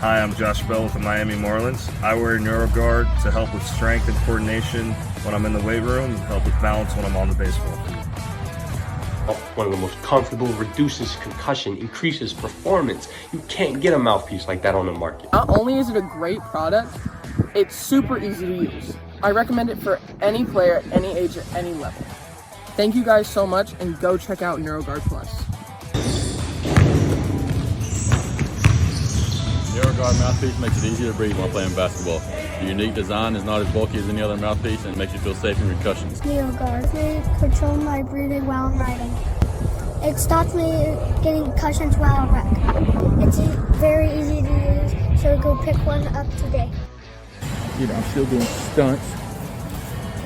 Hi, I'm Josh Bell with the Miami Marlins. I wear NeuroGuard to help with strength and coordination when I'm in the weight room and help with balance when I'm on the baseball field. One of the most comfortable, reduces concussion, increases performance. You can't get a mouthpiece like that on the market. Not only is it a great product, it's super easy to use. I recommend it for any player, any age, at any level. Thank you guys so much, and go check out NeuroGuard Plus. NeuroGuard mouthpiece makes it easier to breathe while playing basketball. The unique design is not as bulky as any other mouthpiece and makes you feel safe in concussions. NeuroGuard. It controls my breathing while I'm riding. It stops me getting concussions while I ride. It's very easy to use, so go pick one up today. You know, I'm still doing stunts.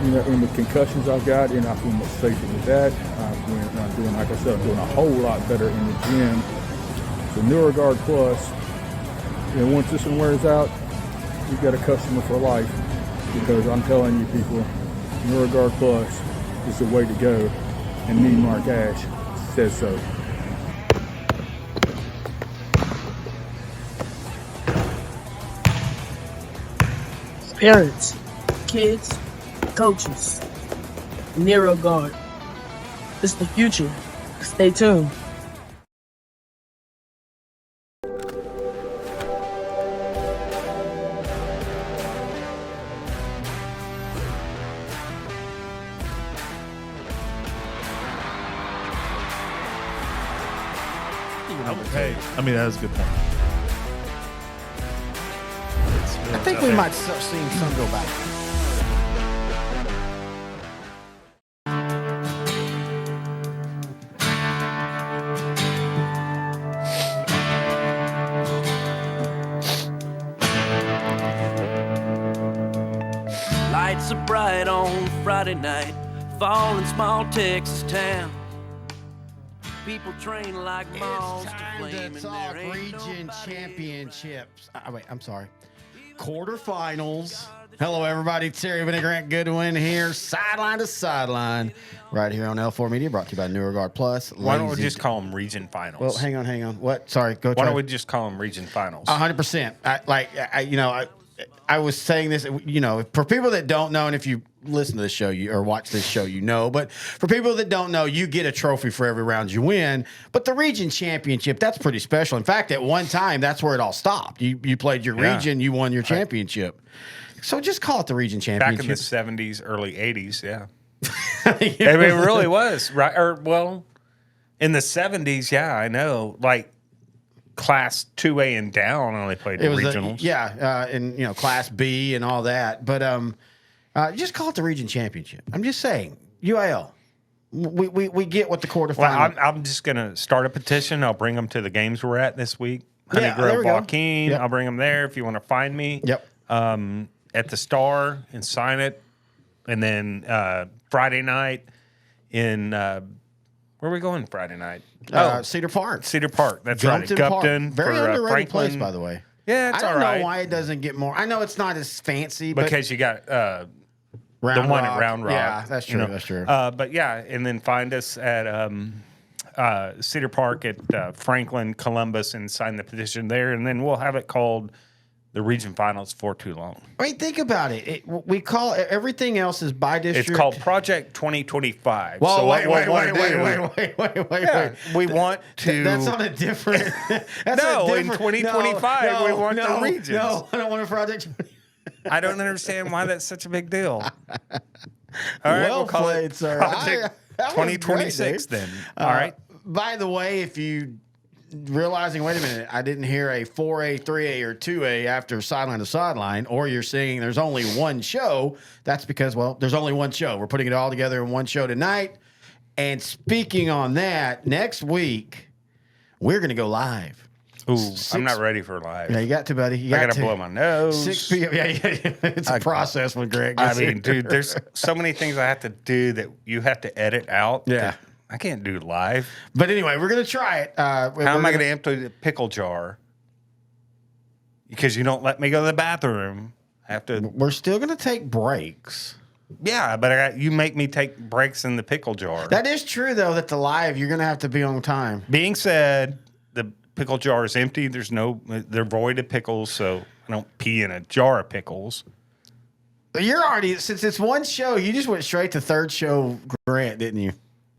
You know, and the concussions I've got, I feel much safer with that. I'm doing, like I said, I'm doing a whole lot better in the gym. So NeuroGuard Plus, once this one wears out, you've got a customer for life, because I'm telling you people, NeuroGuard Plus is the way to go, and me, Mark Ash, says so. Parents, kids, coaches, NeuroGuard. It's the future. Stay tuned. Hey, I mean, that was a good point. I think we might start seeing some go back. Lights are bright on Friday night, fall in small Texas town. People train like moths to flame, It's time to talk region championships. Wait, I'm sorry. Quarterfinals. Hello, everybody. Terry Vinogrant Goodwin here. Sideline to sideline. Right here on L4 Media, brought to you by NeuroGuard Plus. Why don't we just call them region finals? Well, hang on. What? Sorry, go. Why don't we just call them region finals? 100%. I was saying this, for people that don't know, and if you listen to this show or watch this show, but for people that don't know, you get a trophy for every round you win. But the region championship, that's pretty special. In fact, at one time, that's where it all stopped. You played your region, you won your championship. So just call it the region championship. Back in the 70s, early 80s, yeah. I mean, it really was, right? In the 70s, yeah, I know. Like, Class 2A and down only played the regionals. And Class B and all that. But just call it the region championship. I'm just saying, UIL. We get what the quarterfinal. Well, I'm just gonna start a petition. I'll bring them to the games we're at this week. Honey Grove, Joaquin. Yep. I'll bring them there if you want to find me. Yep. At the Star and sign it, and then Friday night in. Where are we going Friday night? Cedar Park. Cedar Park. That's right. Gupton. Very for, underrated Franklin. place, by the way. Yeah, it's all right. I don't know why it doesn't get more. I know it's not as fancy, because you got the one at Round Rock. Yeah, that's true. That's true. But yeah, and then find us at Cedar Park at Franklin, Columbus, and sign the petition there, and then we'll have it called the region finals for too long. I mean, think about it. We call everything else is by district. It's called Project 2025. Well, so wait. Yeah, we want to. That's on a different. In 2025, we want the regions. No, I don't want a project. I don't understand why that's such a big deal. All right, we'll call it Project 2026 then. All right. By the way, if you realizing, wait a minute, I didn't hear a 4A, 3A, or 2A after Sideline to Sideline, or you're saying there's only one show, that's because, there's only one show. We're putting it all together in one show tonight. And speaking on that, next week, we're going to go live. Ooh, I'm not ready for live. Yeah, you got to, buddy. I got to blow my nose. 6 p.m. Yeah. It's a process when Greg gets here. Dude, there's so many things I have to do that you have to edit out. Yeah. I can't do live. But anyway, we're going to try it. How am I going to empty the pickle jar? Because you don't let me go to the bathroom. We're still going to take breaks. Yeah, but you make me take breaks in the pickle jar. That is true, though, that the live, you're going to have to be on time. Being said, the pickle jar is empty. They're void of pickles, so I don't pee in a jar of pickles. You're already, since it's one show, you just went straight to third show Grant, didn't you?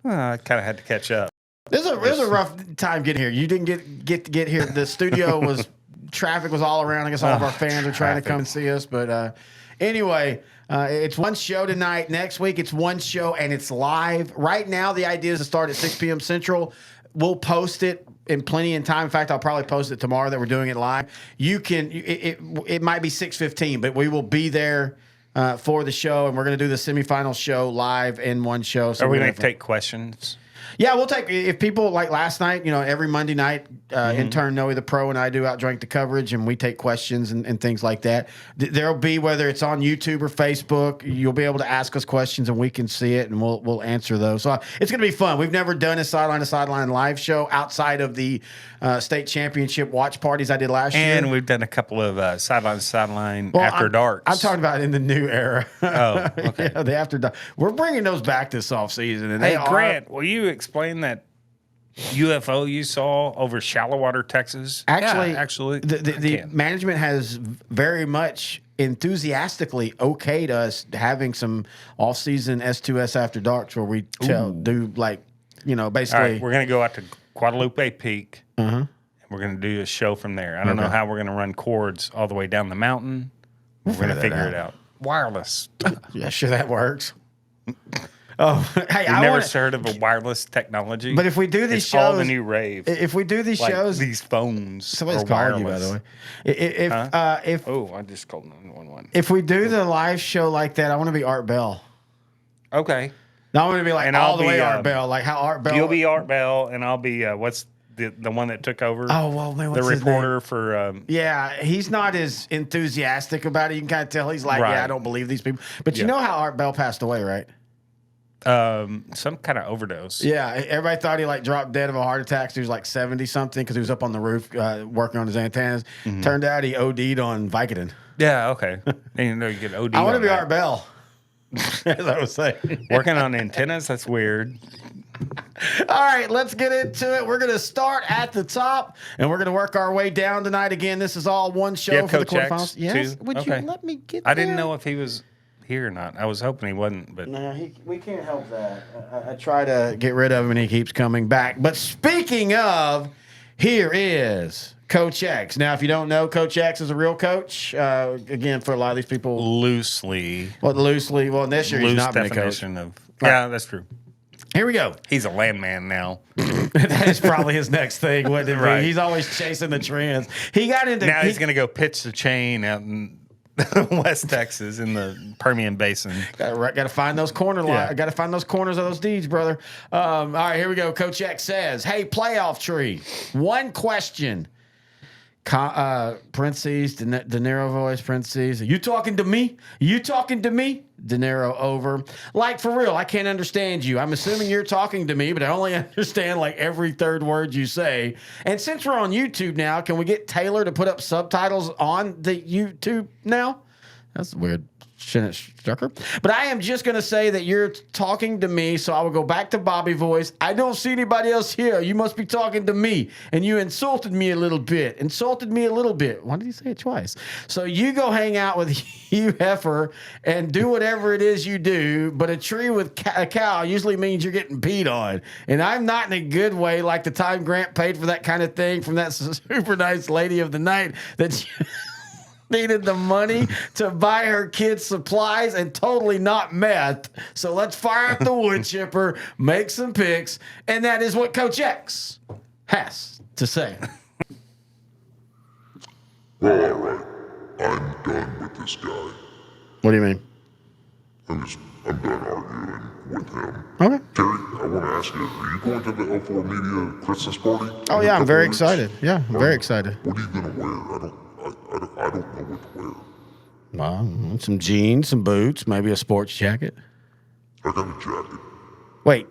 I kind of had to catch up. It was a rough time getting here. You didn't get here. The studio was, traffic was all around. I guess all of our fans are trying to come and see us. But anyway, it's one show tonight. Next week, it's one show, and it's live. Right now, the idea is to start at 6 p.m. Central. We'll post it in plenty of time. In fact, I'll probably post it tomorrow that we're doing it live. You can, it might be 6:15, but we will be there for the show, and we're going to do the semifinal show live in one show. So are we going to take questions? Yeah, we'll take, if people like last night, every Monday night, intern Noe the Pro and I do Outdrank the coverage, and we take questions and things like that. There'll be, whether it's on YouTube or Facebook, you'll be able to ask us questions and we can see it and we'll answer those. So it's going to be fun. We've never done a sideline live show outside of the state championship watch parties I did last year. And we've done a couple of sideline after darks. I'm talking about in the new era. Oh, okay. Yeah, the after dark. We're bringing those back this offseason. And hey, Grant, will you explain that UFO you saw over shallow water Texas? Actually, the management has very much enthusiastically okayed us having some off-season S2S after darks where we do basically. All right, we're going to go out to Guadalupe Peak. And we're going to do a show from there. I don't know how we're going to run cords all the way down the mountain. We're going to figure it out. Wireless. Yeah, sure, that works. Oh, hey, I've never heard of a wireless technology. But if we do these it's shows, all the new rave. If we do these shows, these phones, somebody's calling you, by the way. If I just called 911. If we do the live show like that, I want to be Art Bell. Okay. Now I want to be like and all the way Art Bell, like how Art Bell. You'll be Art Bell, and I'll be what's the one that took over? Oh well, man, what's the reporter for. Yeah, he's not as enthusiastic about it. You can kind of tell he's like, yeah, I don't believe these people. But you know how Art Bell passed away, right? Some kind of overdose. Yeah, everybody thought he dropped dead of a heart attack. So he was like 70 something because he was up on the roof working on his antennas. Turned out he OD'd on Vicodin. Yeah, okay. And you get OD. I want to be Art Bell. As I was saying, working on antennas. That's weird. All right, let's get into it. We're going to start at the top, and we're going to work our way down tonight. Again, this is all one show for the quarterfinals. Yes, would you let me get there? I didn't know if he was here or not. I was hoping he wasn't, but no, we can't help that. I try to get rid of him, and he keeps coming back. But speaking of, here is Coach X. Now, if you don't know, Coach X is a real coach. Again, for a lot of these people, loosely. Well, this year he's not been a coach. Yeah, that's true. Here we go. He's a landman now. That is probably his next thing, wouldn't it be? Right. He's always chasing the trends. He got into now. He's going to go pitch the chain out in West Texas in the Permian Basin. Got to find those corner got to find those corners of those deeds, brother. All right, here we go. Coach X says, "Hey, playoff tree. One question." Parentheses, De Niro voice, parentheses. You talking to me? You talking to me? De Niro over. Like, for real, I can't understand you. I'm assuming you're talking to me, but I only understand like every third word you say. And since we're on YouTube now, can we get Taylor to put up subtitles on the YouTube now? That's weird. Strucker. But I am just going to say that you're talking to me, so I will go back to Bobby voice. I don't see anybody else here. You must be talking to me. And you insulted me a little bit. Why did he say it twice? So you go hang out with you heifer and do whatever it is you do, but a tree with a cow usually means you're getting peed on. And I'm not in a good way, like the time Grant paid for that kind of thing from that super nice lady of the night that needed the money to buy her kids supplies and totally not meth. So let's fire up the wood chipper, make some picks, and that is what Coach X has to say. Well, all right. I'm done with this guy. What do you mean? I'm done arguing with him. Okay. Terry, I want to ask you, are you going to the L4 Media Christmas party? Oh, yeah, I'm very excited. Yeah, I'm very excited. What are you going to wear? I don't know what to wear. Well, some jeans, some boots, maybe a sports jacket. I got a jacket. Wait,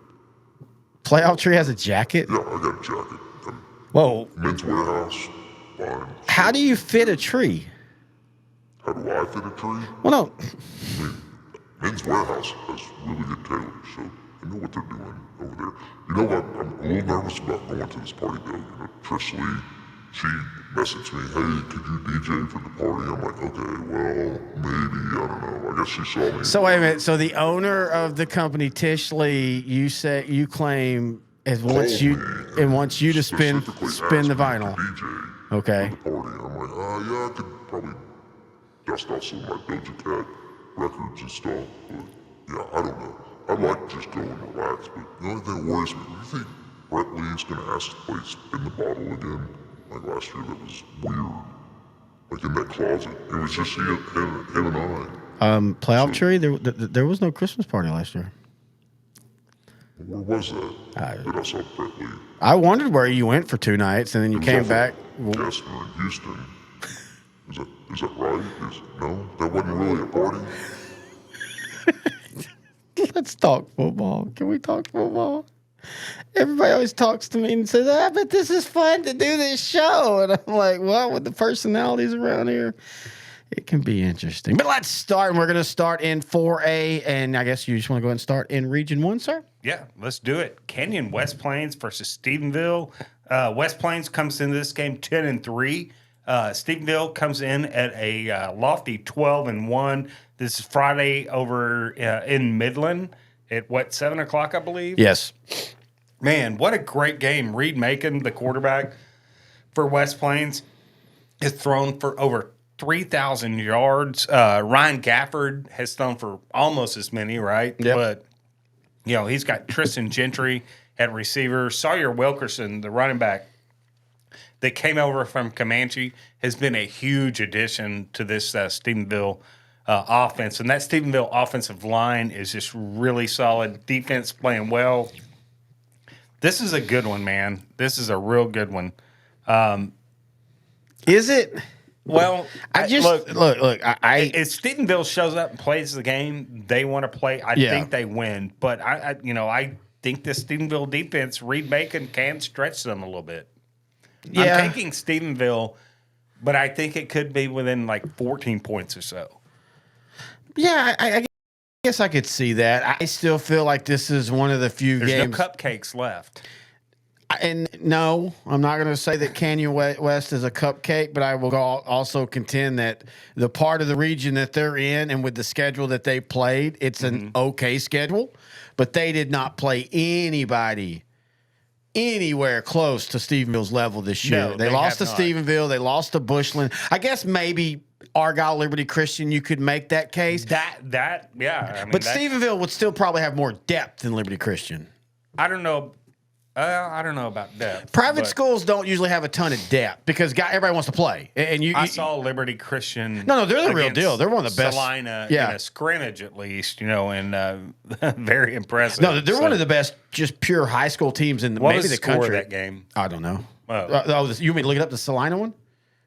Playoff Tree has a jacket? Yeah, I got a jacket. Whoa. Men's Warehouse. Fine. How do you fit a tree? How do I fit a tree? Well, no. I mean, Men's Warehouse has really good tailors, so I know what they're doing over there. You know what? I'm a little nervous about going to this party, though. Trish Lee, she messaged me, hey, could you DJ for the party? I'm like, okay, well, maybe, I don't know. I guess she saw me. So wait a minute. So the owner of the company, Tish Lee, you claim wants you to spin the vinyl. Okay. For the party. I'm like, yeah, I could probably dust off some of my Doja Cat records and stuff, but yeah, I don't know. I'd like to just go and relax, but the only thing that worries me, do you think Brett Lee's gonna ask to play Spin the Bottle again? Like last year, that was weird. Like in that closet, it was just him and I. Playoff Tree, there was no Christmas party last year. Where was that? That I saw Brett Lee. I wondered where you went for 2 nights, and then you came back. Jasper in Houston. Is that right? No? That wasn't really a party? Let's talk football. Can we talk football? Everybody always talks to me and says, I bet this is fun to do this show. And I'm like, well, with the personalities around here, it can be interesting. But let's start. And we're going to start in 4A. And I guess you just want to go ahead and start in Region 1, sir? Yeah, let's do it. Kenyon West Plains versus Stephenville. West Plains comes into this game 10-3. Stephenville comes in at a lofty 12-1. This is Friday over in Midland at 7 o'clock, I believe. Yes. Man, what a great game! Reed Macon, the quarterback for West Plains, has thrown for over 3,000 yards. Ryan Gafford has thrown for almost as many, right? Yep. But he's got Tristan Gentry at receiver. Sawyer Wilkerson, the running back that came over from Comanche, has been a huge addition to this Stephenville offense. And that Stephenville offensive line is just really solid. Defense playing well. This is a good one, man. This is a real good one. Is it? Well, look. If Stephenville shows up and plays the game they want to play, I think they win. But I think the Stephenville defense, Reed Macon, can stretch them a little bit. Yeah. I'm taking Stephenville, but I think it could be within like 14 points or so. Yeah, I guess I could see that. I still feel like this is one of the few games. There's no cupcakes left. And no, I'm not going to say that Canyon West is a cupcake, but I will also contend that the part of the region that they're in and with the schedule that they played, it's an okay schedule, but they did not play anybody anywhere close to Stephenville's level this year. No, they lost to Stephenville. They lost to Bushland. I guess maybe Argyle Liberty Christian, you could make that case. Yeah. I mean, but Stephenville would still probably have more depth than Liberty Christian. I don't know. I don't know about depth. Private schools don't usually have a ton of depth because everybody wants to play. And I saw Liberty Christian. No, they're the real deal. They're one of the best. Salina in a scrimmage, at least, and very impressive. No, they're one of the best, just pure high school teams in maybe the country. That game? I don't know. You mean look it up the Salina one?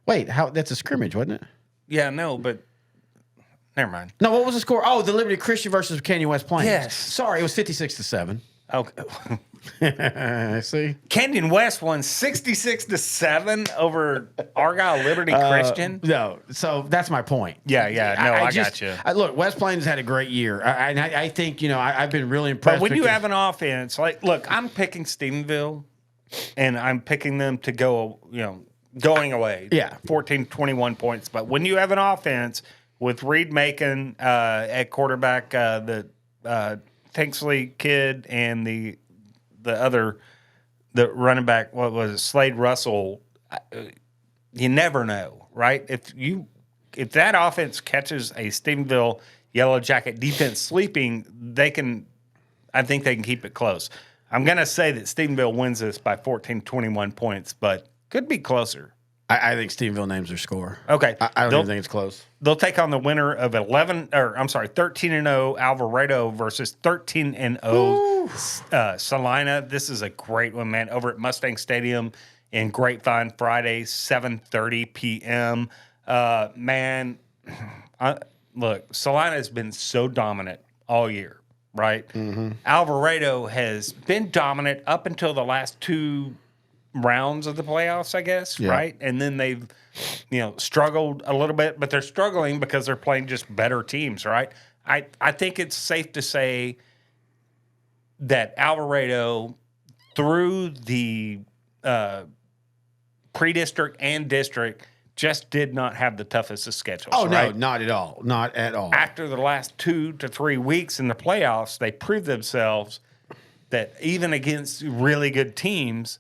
Wait, that's a scrimmage, wasn't it? Yeah, no, but never mind. No, what was the score? Oh, the Liberty Christian versus Canyon West Plains. Yes. Sorry, it was 56-7. Okay. See? Canyon West won 66-7 over Argyle Liberty Christian. No, so that's my point. Yeah. No, I got you. Look, West Plains had a great year. I think, I've been really impressed. But when you have an offense, look, I'm picking Stephenville, and I'm picking them to go, going away. Yeah. 14-21 points. But when you have an offense with Reed Macon at quarterback, the Tanksley kid, and the running back, what was it, Slade Russell, you never know, right? If that offense catches a Stephenville Yellow Jacket defense sleeping, I think they can keep it close. I'm going to say that Stephenville wins this by 14-21 points, but could be closer. I think Stephenville names their score. Okay. I don't even think it's close. They'll take on the winner of 13-0 Alvarado versus 13-0 Salina. This is a great one, man. Over at Mustang Stadium in Grapevine, Friday, 7:30 p.m. Look, Salina has been so dominant all year, right? Mm-hmm. Alvarado has been dominant up until the last 2 rounds of the playoffs, I guess, right? And then they've, struggled a little bit, but they're struggling because they're playing just better teams, right? I think it's safe to say that Alvarado, through the pre-district and district just did not have the toughest of schedules. Oh, right? no, not at all. Not at all. After the last 2 to 3 weeks in the playoffs, they proved themselves that even against really good teams,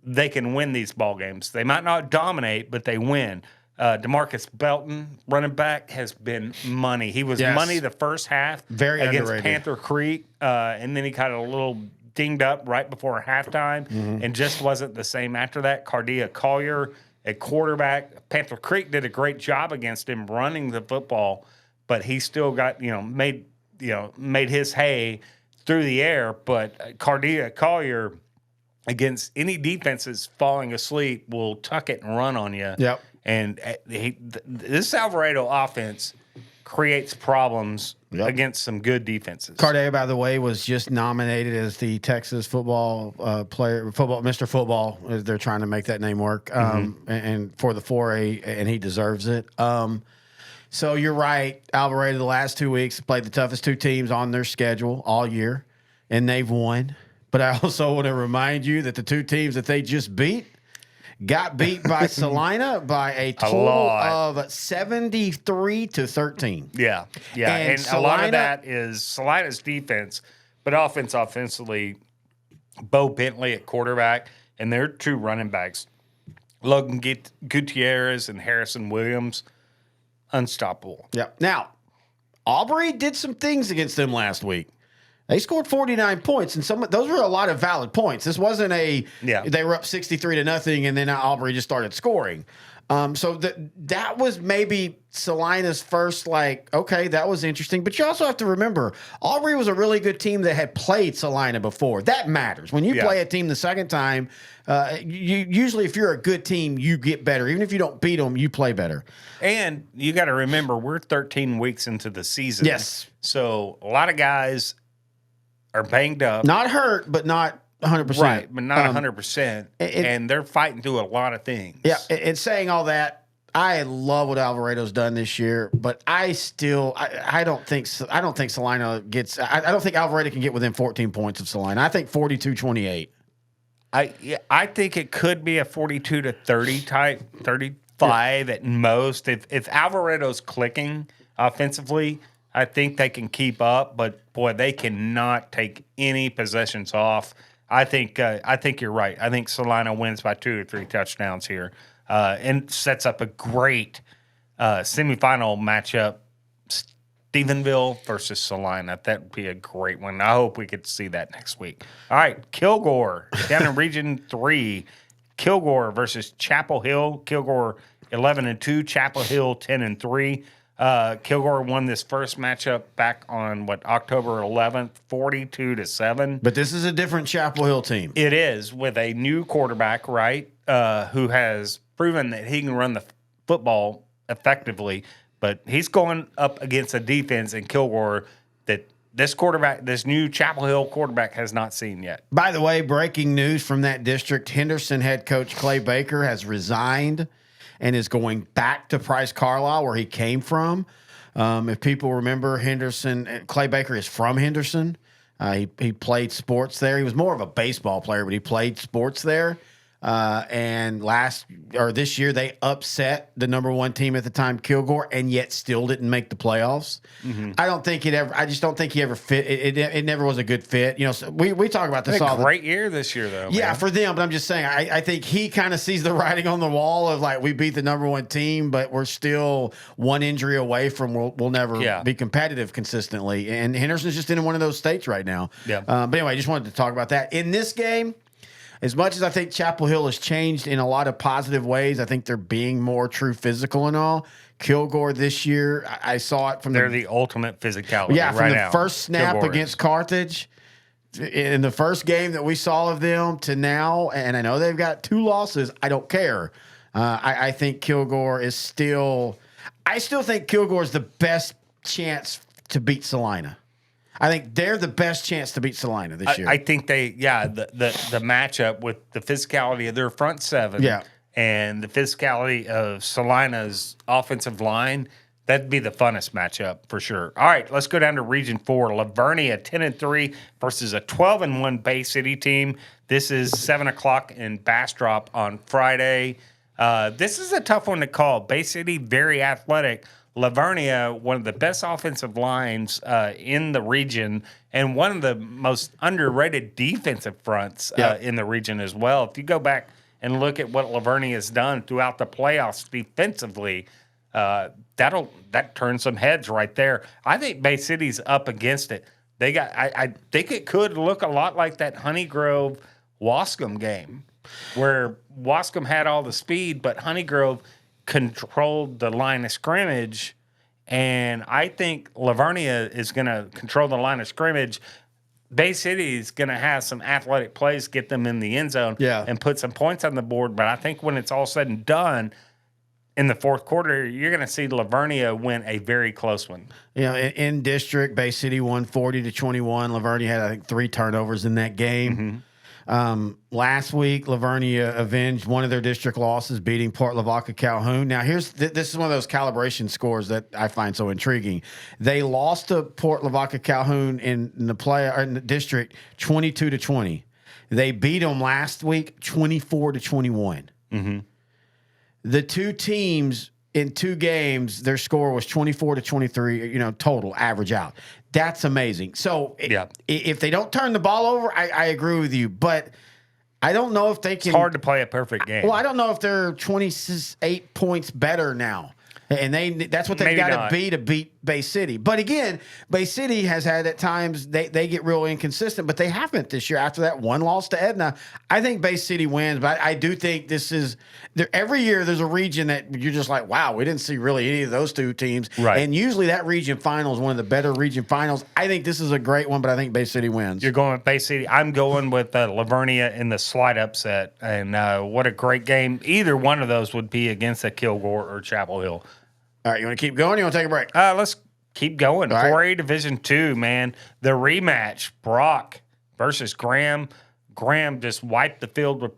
they can win these ball games. They might not dominate, but they win. DeMarcus Belton, running back, has been money. He was money the first half against underrated. Panther Creek, and then he got a little dinged up right before halftime and just wasn't the same after that. Cardia Collier at quarterback. Panther Creek did a great job against him running the football, but he still got, made his hay through the air. But Cardia Collier, against any defenses falling asleep, will tuck it and run on you. Yep. And this Alvarado offense creates problems against some good defenses. Carday, by the way, was just nominated as the Texas football Mr. Football. They're trying to make that name work, and for the 4A, and he deserves it. So you're right. Alvarado, the last 2 weeks, played the toughest two teams on their schedule all year, and they've won. But I also want to remind you that the two teams that they just beat got beat by Salina by a total of 73-13. Yeah. And a lot of that is Salina's defense, but offensively, Bo Bentley at quarterback, and their two running backs, Logan Gutierrez and Harrison Williams, unstoppable. Yeah. Now, Aubrey did some things against them last week. They scored 49 points, and those were a lot of valid points. This wasn't they were up 63-0, and then Aubrey just started scoring. So that was maybe Salina's first, okay, that was interesting. But you also have to remember, Aubrey was a really good team that had played Salina before. That matters. When you play a team the second time, usually if you're a good team, you get better. Even if you don't beat them, you play better. And you got to remember, we're 13 weeks into the season. Yes. So a lot of guys are banged up. Not hurt, but not 100%. Right, but not 100%. And they're fighting through a lot of things. Yeah, and saying all that, I love what Alvarado's done this year, but I don't think Salina gets. I don't think Alvarado can get within 14 points of Salina. I think 42-28. I think it could be a 42-30 type, 35 at most. If Alvarado's clicking offensively, I think they can keep up, but boy, they cannot take any possessions off. I think you're right. I think Salina wins by 2 or 3 touchdowns here, and sets up a great semifinal matchup. Stephenville versus Salina. That would be a great one. I hope we get to see that next week. All right, Kilgore down in Region 3. Kilgore versus Chapel Hill. Kilgore 11-2. Chapel Hill 10-3. Kilgore won this first matchup back on October 11th, 42-7. But this is a different Chapel Hill team. It is, with a new quarterback, right? Who has proven that he can run the football effectively, but he's going up against a defense in Kilgore that this new Chapel Hill quarterback has not seen yet. By the way, breaking news from that district: Henderson head coach Clay Baker has resigned and is going back to Price Carlisle, where he came from. If people remember, Clay Baker is from Henderson. He played sports there. He was more of a baseball player, but he played sports there. And this year they upset the number 1 team at the time, Kilgore, and yet still didn't make the playoffs. Mm-hmm. I just don't think he ever fit. It never was a good fit. So we talk about this all. Great year this year, though. Yeah, for them. But I'm just saying, I think he kind of sees the writing on the wall of we beat the number 1 team, but we're still one injury away from we'll never be competitive consistently. And Henderson's just in one of those states right now. Yeah. But anyway, I just wanted to talk about that. In this game, as much as I think Chapel Hill has changed in a lot of positive ways, I think they're being more true physical and all. Kilgore this year, I saw it from they're the ultimate physicality. Yeah, from the now. first snap Kilgore against Carthage, in the first game that we saw of them to now, and I know they've got 2 losses. I don't care. I think Kilgore is still. I still think Kilgore is the best chance to beat Salina. I think they're the best chance to beat Salina this year. I think the matchup with the physicality of their front 7 and the physicality of Salina's offensive line, That'd be the funnest matchup for sure. All right, let's go down to Region 4. Lavernia 10-3 versus a 12-1 Bay City team. This is 7 o'clock in Bastrop on Friday. This is a tough one to call. Bay City, very athletic. Lavernia, one of the best offensive lines in the region and one of the most underrated defensive fronts in the region as well. If you go back and look at what Lavernia has done throughout the playoffs defensively, that turns some heads right there. I think Bay City's up against it. They got. I think it could look a lot like that Honeygrove Wascom game, where Wascom had all the speed, but Honeygrove controlled the line of scrimmage. And I think Lavernia is going to control the line of scrimmage. Bay City is going to have some athletic plays, get them in the end zone, and put some points on the board. But I think when it's all said and done, in the fourth quarter, you're going to see Lavernia win a very close one. You know, in district, Bay City won 40-21. Lavernia had, I think, 3 turnovers in that game. Last week, Lavernia avenged one of their district losses, beating Port Lavaca Calhoun. Now, this is one of those calibration scores that I find so intriguing. They lost to Port Lavaca Calhoun in the district 22-20. They beat them last week 24-21. The two teams in 2 games, their score was 24-23, total average out. That's amazing. So if they don't turn the ball over, I agree with you, but I don't know if they can. It's hard to play a perfect game. Well, I don't know if they're 28 points better now. And that's what they've got to be to beat Bay City. But again, Bay City has had at times they get real inconsistent, but they haven't this year after that one loss to Edna. I think Bay City wins, but I do think this is every year there's a region that you're just like, wow, we didn't see really any of those 2 teams. Right. And usually that region final is one of the better region finals. I think this is a great one, but I think Bay City wins. You're going with Bay City. I'm going with Lavernia in the slight upset. And what a great game. Either one of those would be against a Kilgore or Chapel Hill. All right, you want to keep going or you want to take a break? Let's keep going. All right. 4A Division 2, man. The rematch, Brock versus Graham. Graham just wiped the field with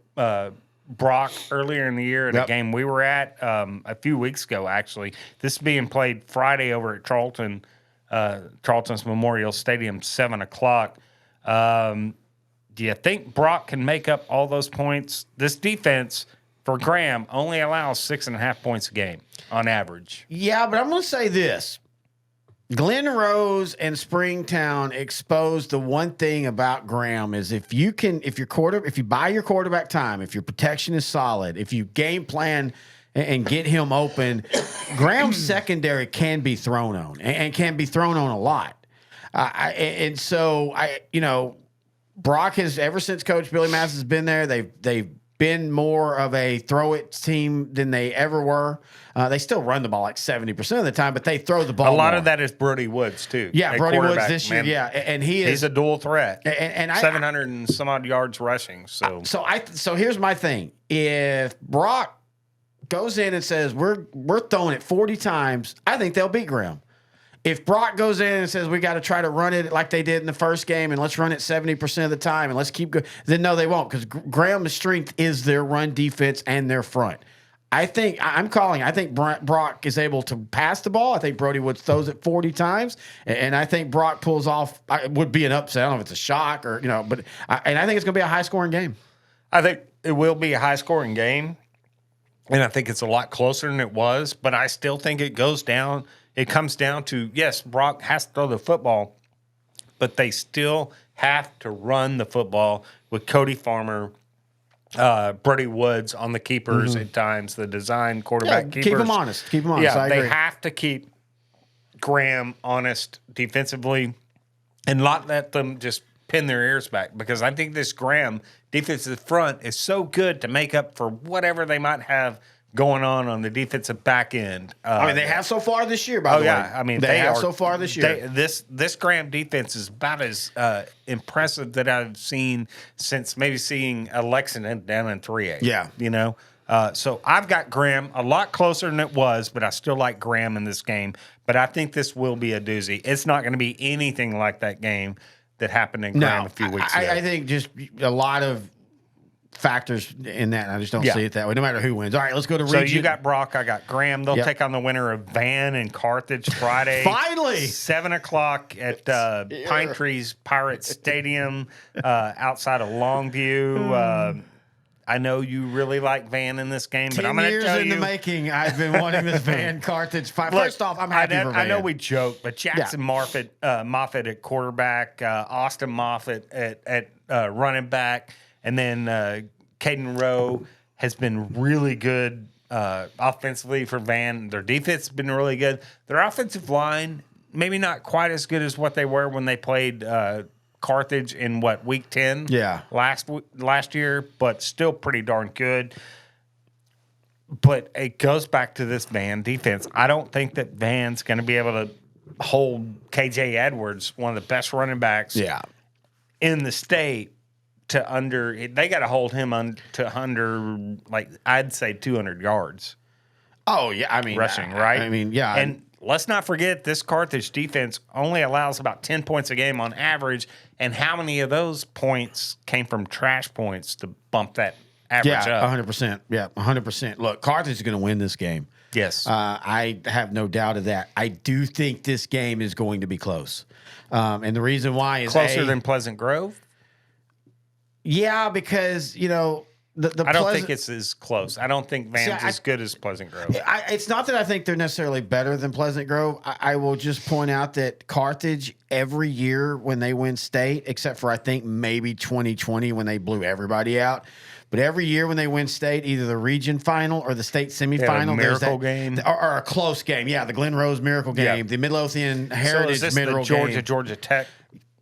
Brock earlier in the year at a game we were at a few weeks ago, actually. This is being played Friday over at Charlton's Memorial Stadium, 7 o'clock. Do you think Brock can make up all those points? This defense for Graham only allows 6.5 points a game on average. Yeah, but I'm going to say this. Glen Rose and Springtown exposed the one thing about Graham is if you buy your quarterback time, if your protection is solid, if you game plan and get him open, Graham's secondary can be thrown on and can be thrown on a lot. Brock has, ever since Coach Billy Mathis has been there, they've been more of a throw it team than they ever were. They still run the ball like 70% of the time, but they throw the ball. A lot more. of that is Brody Woods too. Yeah, Brody Woods this year. Man. Yeah, and he's a dual threat. And 700 and some odd yards rushing. So here's my thing: if Brock goes in and says we're throwing it 40 times, I think they'll beat Graham. If Brock goes in and says we got to try to run it like they did in the first game and let's run it 70% of the time and let's keep going, then no, they won't, because Graham's strength is their run defense and their front. I think Brock is able to pass the ball. I think Brody Woods throws it 40 times, and I think Brock pulls off. It would be an upset. I don't know if it's a shock or but I think it's going to be a high scoring game. I think it will be a high scoring game, and I think it's a lot closer than it was. But I still think it goes down. It comes down to, yes, Brock has to throw the football, but they still have to run the football with Cody Farmer, Brody Woods on the keepers at times, the design quarterback keepers. Keep them honest. Yeah, they have to keep Graham honest defensively and not let them just pin their ears back, because I think this Graham defensive front is so good to make up for whatever they might have going on the defensive back end. They have so far this year, by the way. I mean, they have so far this year. This Graham defense is about as impressive that I've seen since maybe seeing Lexington down in 3A. Yeah. So I've got Graham a lot closer than it was, but I still like Graham in this game. But I think this will be a doozy. It's not going to be anything like that game that happened in Graham a few weeks ago. I think just a lot of factors in that. And I just don't see it that way, no matter who wins. All right, let's go to region. So you got Brock, I got Graham. They'll Yep. take on the winner of Van and Carthage Friday. Finally! 7 o'clock at Pine Trees Pirate Stadium outside of Longview. I know you really like Van in this game, but 10 I'm going to years tell in you. the making, I've been wanting this Van Carthage fight. Look, First off, I'm happy for Van. I know we joke, but Jackson Moffett at quarterback, Austin Moffett at running back, and then Caden Rowe has been really good offensively for Van. Their defense has been really good. Their offensive line, maybe not quite as good as what they were when they played Carthage in week 10 last year, but still pretty darn good. But it goes back to this Van defense. I don't think that Van's going to be able to hold KJ Edwards, one of the best running backs in the state, to under. They got to hold him to under, like, I'd say 200 yards. Oh, yeah. I mean, rushing, right? I mean, yeah. And let's not forget, this Carthage defense only allows about 10 points a game on average. And how many of those points came from trash points to bump that average up? 100%. Yeah, 100%. Look, Carthage is going to win this game. Yes. I have no doubt of that. I do think this game is going to be close. And the reason why is closer than Pleasant Grove? Yeah, because, you know, I don't think it's as close. I don't think Van's as good as Pleasant Grove. It's not that I think they're necessarily better than Pleasant Grove. I will just point out that Carthage, every year when they win state, except for I think maybe 2020 when they blew everybody out, but every year when they win state, either the region final or the state semifinal, miracle game, or a close game. Yeah, the Glen Rose Miracle game, the Midlothian Heritage so is this Mineral the Georgia Tech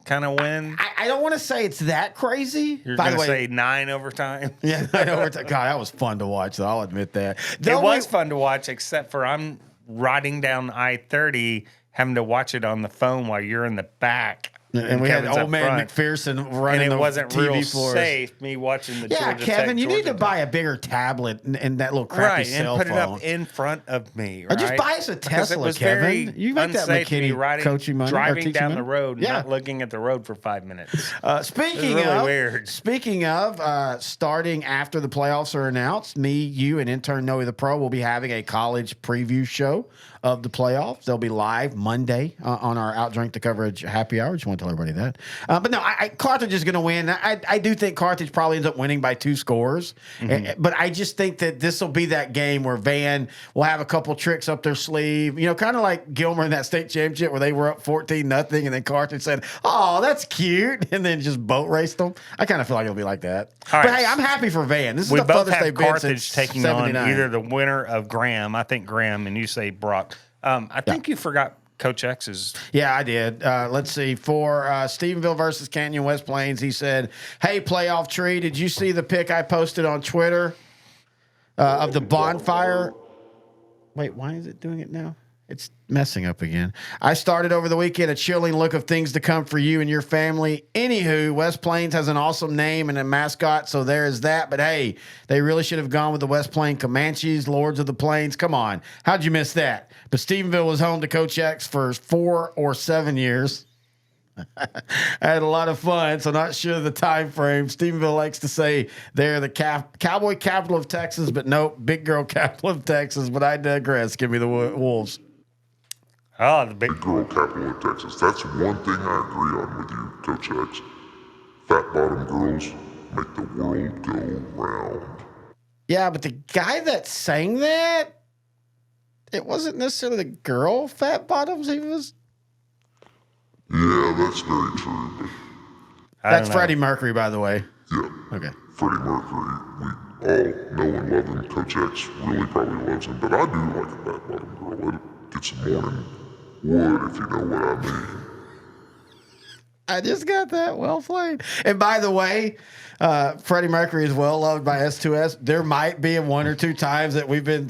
kind of win? I don't want to say it's that crazy. You're going to say 9 overtime? Yeah, 9 overtime. God, that was fun to watch, though. I'll admit that. It was fun to watch, except for I'm riding down I-30, having to watch it on the phone while you're in the back. And we had old man McPherson running, and it wasn't TV real for us. safe. Me watching the Georgia Kevin, Tech, you need to buy a bigger tablet and that little crappy cell phone. and put it up in front of me. Or just buy us a Tesla, Kevin. You make that McKinney coaching money, driving down the road, not looking at the road for 5 minutes. Speaking of, starting after the playoffs are announced, me, you, and intern Noe the Pro will be having a college preview show of the playoffs. They'll be live Monday on our Outdrink the Coverage happy hour. Just want to tell everybody that. But no, Carthage is going to win. I do think Carthage probably ends up winning by 2 scores. But I just think that this will be that game where Van will have a couple tricks up their sleeve. You know, kind of like Gilmer in that state championship where they were up 14-0 and then Carthage said, "Oh, that's cute," and then just boat raced them. I kind of feel like it'll be like that. But hey, I'm happy for Van. This is the furthest they've been since taking 79. on either the winner of Graham. I think Graham, and you say Brock. I think you forgot Coach X's. Yeah, I did. Let's see. For Stephenville versus Canyon West Plains, he said, "Hey, playoff tree, did you see the pic I posted on Twitter of the bonfire?" Wait, why is it doing it now? It's messing up again. "I started over the weekend a chilling look of things to come for you and your family. Anywho, West Plains has an awesome name and a mascot, so there is that. But hey, they really should have gone with the West Plains Comanches, Lords of the Plains. Come on. How'd you miss that? But Stephenville was home to Coach X for 4 or 7 years. I had a lot of fun, so not sure of the time frame. Stephenville likes to say they're the cowboy capital of Texas, but nope, big girl capital of Texas. But I digress. Give me the Wolves." Oh, the big girl capital of Texas. That's one thing I agree on with you, Coach X. Fat bottom girls make the world go round. Yeah, but the guy that sang that, it wasn't necessarily the girl fat bottoms. He was. Yeah, that's very true. But that's Freddie Mercury, by the way. Yeah. Okay. Freddie Mercury. We all know and love him. Coach X really probably loves him, but I do like a fat bottom girl. It gets some morning wood, if you know what I mean. I just got that. Well played. And by the way, Freddie Mercury is well loved by S2S. There might be 1 or 2 times that we've been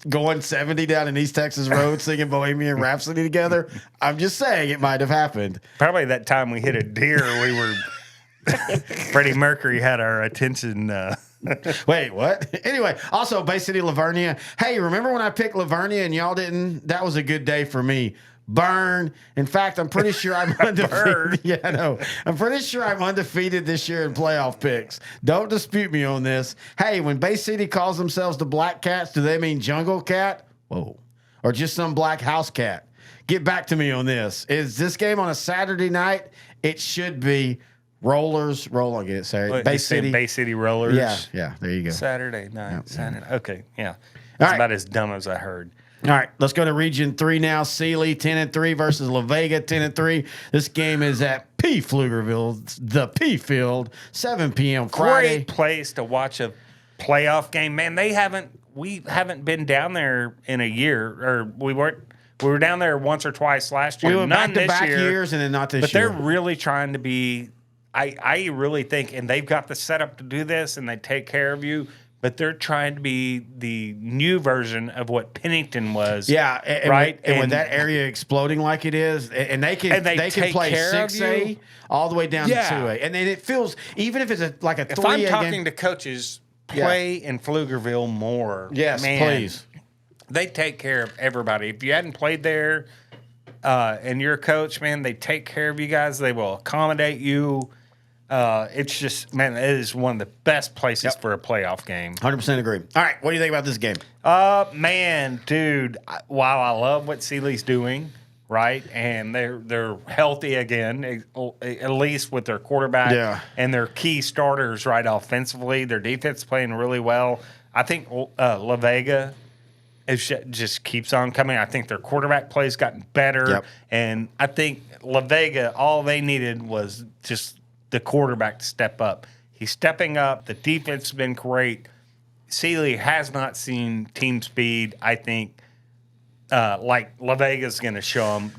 going 70 down in East Texas Road singing Bohemian Rhapsody together. I'm just saying it might have happened. Probably that time we hit a deer, we were Freddie Mercury had our attention. Wait, what? Anyway, also Bay City, Lavernia. Hey, remember when I picked Lavernia and y'all didn't? That was a good day for me. Burn. In fact, I'm pretty sure I'm undefeated. Yeah, I know. I'm pretty sure I'm undefeated this year in playoff picks. Don't dispute me on this. Hey, when Bay City calls themselves the Black Cats, do they mean Jungle Cat? Whoa. Or just some black house cat? Get back to me on this. Is this game on a Saturday night? It should be Rollers. Roll on, get it, Sarah. Bay City. Bay City Rollers. Yeah, there you go. Saturday night. Yep. Saturday. Okay, yeah. That's right. about as dumb as I heard. All right, let's go to Region 3 now. Sealy 10-3 versus La Vega 10-3. This game is at P. Pflugerville, the P Field, 7 p.m. Friday. Great place to watch a playoff game, man. We haven't been down there in a year, or we were down there once or twice last year. We went None back to back year, years and then not this but year. But they're really trying to be. I really think, and they've got the setup to do this, and they take care of you. But they're trying to be the new version of what Pennington was. Yeah, and right. And with that area exploding like it is, and they can play 6A all the way down to 2A, and then it feels, even if it's like a 3A. If I'm talking to coaches, play in Pflugerville more. Yes, man, please. They take care of everybody. If you hadn't played there, and you're a coach, man, they take care of you guys. They will accommodate you. It's just, man, it is one of the best places for a playoff game. 100% agree. All right, what do you think about this game? Man, dude, while I love what Sealy's doing, right, and they're healthy again, at least with their quarterback and their key starters, right, offensively. Their defense playing really well. I think La Vega just keeps on coming. I think their quarterback play's gotten better, and I think La Vega, all they needed was just the quarterback to step up. He's stepping up. The defense has been great. Sealy has not seen team speed, I think, like La Vega's going to show him.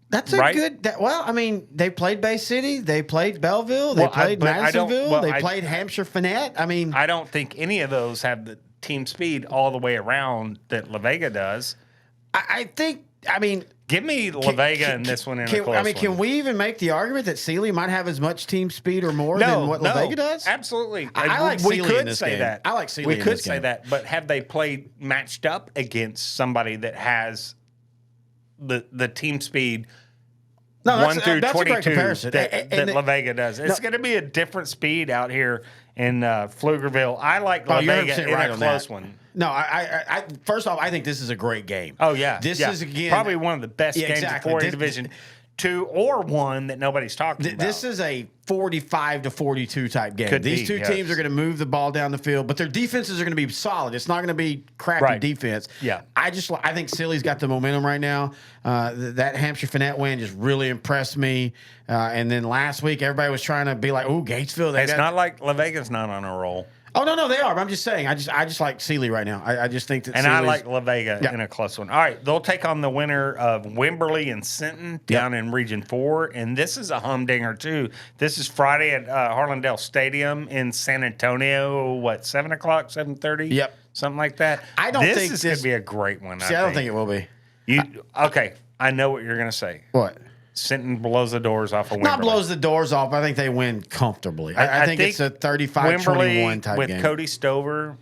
That's a good. Well, I mean, they played Bay City. They played Belleville. They played Madisonville. They played Hampshire Finette. I mean, I don't think any of those have the team speed all the way around that La Vega does. I think, I mean, give me La Vega in this one in a close one. Can we even make the argument that Sealy might have as much team speed or more than what La Vega does? Absolutely. I like Sealy in this game. That. I like Sealy we in could this say game. that, but have they played matched up against somebody that has the team speed 1 through 22 that La Vega does? It's going to be a different speed out here in Pflugerville. I like La Vega in a close one. No, I first off, I think this is a great game. Oh, yeah. This is, again, probably one of the best games of 4A Division 2 or 1 that nobody's talking about. This is a 45-42 type game. These two teams are going to move the ball down the field, but their defenses are going to be solid. It's not going to be crappy defense. Yeah. I think Sealy's got the momentum right now. That Hampshire Finette win just really impressed me. And then last week, everybody was trying to be like, "Ooh, Gatesville." It's not like La Vega's not on a roll. Oh no, they are. But I'm just saying. I just like Sealy right now. I just think that. And I like La Vega in a close one. All right, they'll take on the winner of Wimberley and Sinton down in Region 4, and this is a humdinger too. This is Friday at Harlandale Stadium in San Antonio. What, 7 o'clock, 7:30? Yep, something like that. I don't think this is going to be a great one. I don't think it will be. Okay? I know what you're going to say. What? Sinton blows the doors off of Wimberley. Not blows the doors off. I think they win comfortably. I think it's a 35-21 type with game. Cody Stover.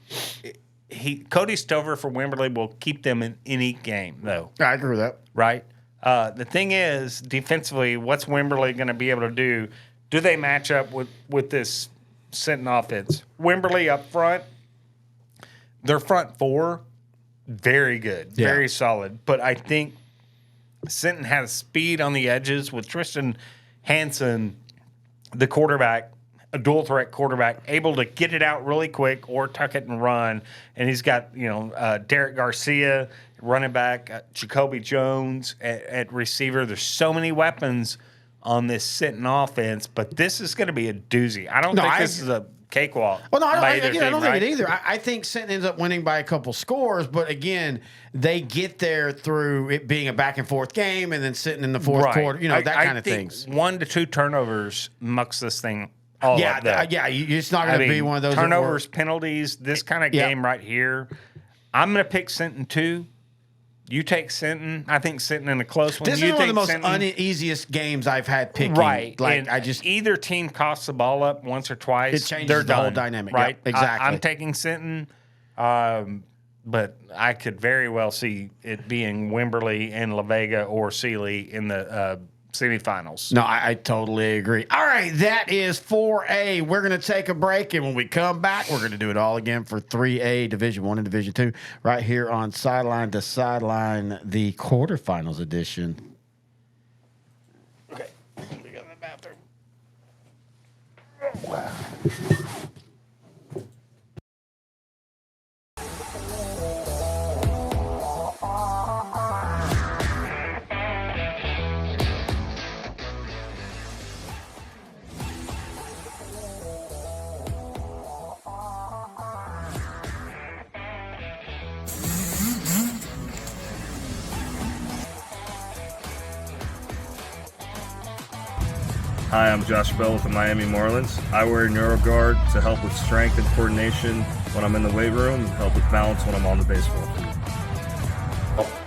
Cody Stover for Wimberley will keep them in any game, though. I agree with that. Right? The thing is, defensively, what's Wimberley going to be able to do? Do they match up with this Sinton offense? Wimberley up front, their front four, very good, very solid. But I think Sinton has speed on the edges with Tristan Hansen, the quarterback, a dual threat quarterback, able to get it out really quick or tuck it and run. And he's got, Derek Garcia, running back, Jacoby Jones at receiver. There's so many weapons on this Sinton offense, but this is going to be a doozy. I don't think this is a cakewalk. Well, no, I don't think it either. I think Sinton ends up winning by a couple scores, but again, they get there through it being a back and forth game, and then sitting in the fourth quarter, that kind of things. 1 to 2 turnovers mucks this thing all up. It's not going to be one of those turnovers, penalties. This kind of game right here. I'm going to pick Sinton 2. You take Sinton. I think Sinton in a close one. This is one of the most uneasiest games I've had picking. Right. Like, either team coughs the ball up once or twice. It changes the whole dynamic. Right. Yep, exactly. I'm taking Sinton. but I could very well see it being Wimberley and La Vega or Sealy in the semifinals. No, I totally agree. All right, that is 4A. We're going to take a break, and when we come back, we're going to do it all again for 3A, Division 1 and Division 2, right here on Sideline to Sideline, the quarterfinals edition. Okay, we go to the bathroom. Wow. Hi, I'm Josh Bell with the Miami Marlins. I wear NeuroGuard to help with strength and coordination when I'm in the weight room and help with balance when I'm on the baseball field.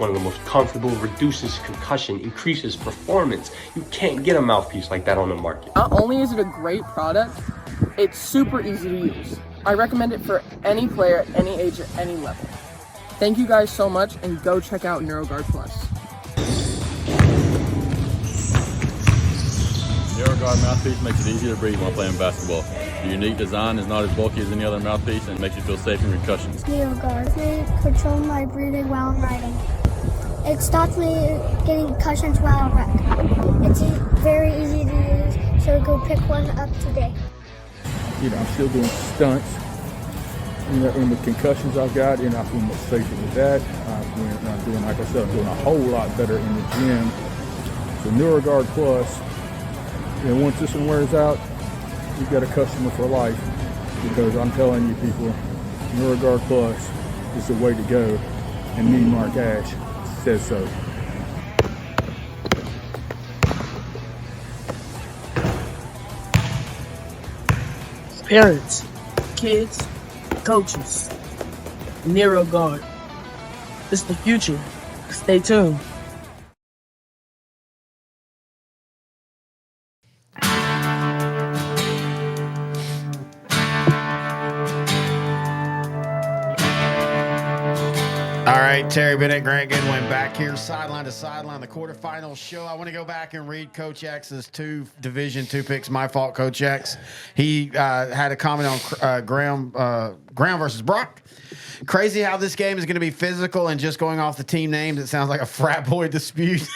One of the most comfortable, reduces concussion, increases performance. You can't get a mouthpiece like that on the market. Not only is it a great product, it's super easy to use. I recommend it for any player, any age, at any level. Thank you guys so much, and go check out NeuroGuard Plus. NeuroGuard mouthpiece makes it easier to breathe while playing basketball. The unique design is not as bulky as any other mouthpiece and makes you feel safe in concussions. NeuroGuard. They control my breathing while I'm riding. It stops me getting concussions while I wreck. It's very easy to use, so go pick one up today. I'm still doing stunts. And with concussions I've got, I feel much safer with that. I'm doing, like I said, I'm doing a whole lot better in the gym. So NeuroGuard Plus, once this one wears out, you've got a customer for life, because I'm telling you people, NeuroGuard Plus is the way to go, and me, Mark Ash, says so. Parents, kids, coaches, NeuroGuard. It's the future. Stay tuned. All right, Terry Bennett, Grant Goodwin back here, Sideline to Sideline, the quarterfinal show. I want to go back and read Coach X's two Division 2 picks. My fault, Coach X. He had a comment on Graham versus Brock. Crazy how this game is going to be physical, and just going off the team names, it sounds like a frat boy dispute.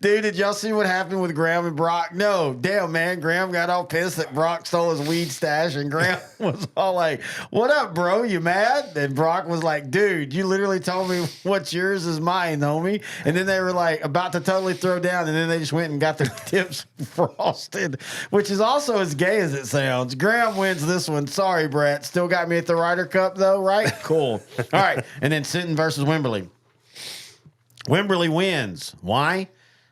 Dude, did y'all see what happened with Graham and Brock? No. Damn, man. Graham got all pissed that Brock stole his weed stash, and Graham was all like, "What up, bro? You mad?" And Brock was like, "Dude, you literally told me what's yours is mine, homie." And then they were like about to totally throw down, and then they just went and got their tips frosted, which is also as gay as it sounds. Graham wins this one. Sorry, Brett. Still got me at the Ryder Cup, though, right? Cool. All right. And then Sinton versus Wimberley. Wimberley wins. Why?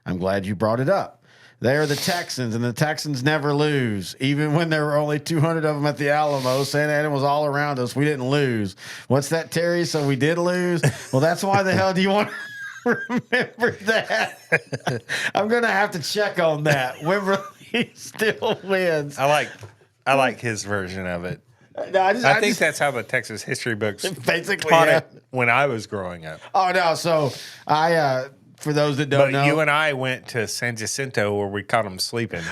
I'm glad you brought it up. They are the Texans, and the Texans never lose. Even when there were only 200 of them at the Alamo, Santa Ana was all around us. We didn't lose. What's that, Terry? So we did lose? Well, that's why the hell do you want to remember that? I'm going to have to check on that. Wimberley still wins. I like his version of it. No, I think that's how the Texas history books basically taught it when I was growing up. Oh, no. So for those that don't know. You and I went to San Jacinto where we caught them sleeping,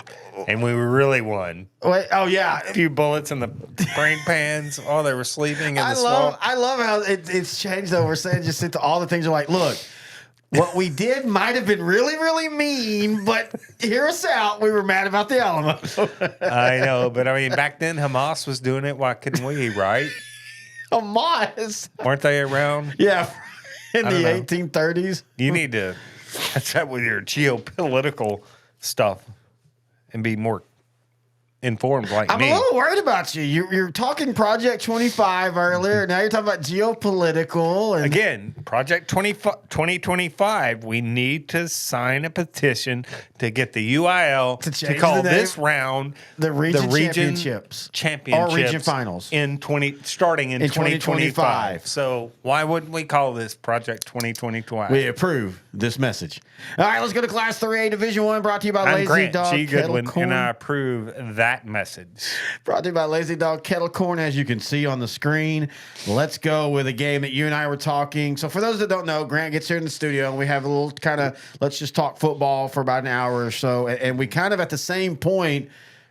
and we really won. Wait, oh, yeah. A few bullets in the brain pans. Oh, they were sleeping in the swamp. I love how it's changed over San Jacinto. All the things are like, look, what we did might have been really, really mean, but hear us out. We were mad about the Alamo. I know, but I mean, back then Hamas was doing it. Why couldn't we, right? Hamas? Weren't they around? Yeah, in the 1830s. You need to catch up with your geopolitical stuff and be more informed like I'm me. a little worried about you. You're talking Project 25 earlier. Now you're talking about geopolitical. And again, Project 2025, we need to sign a petition to get the UIL to call this round the region championships or region finals starting in 2025. So why wouldn't we call this Project 2025? We approve this message. All right, let's go to Class 3A Division 1, brought to you by I'm Lazy Grant Dog G. Goodwin, Kettle Corn. and I approve that that message. Brought to you by Lazy Dog Kettle Corn, as you can see on the screen. Let's go with a game that you and I were talking. So for those that don't know, Grant gets here in the studio, and we have a little kind of, let's just talk football for about an hour or so. And we kind of at the same point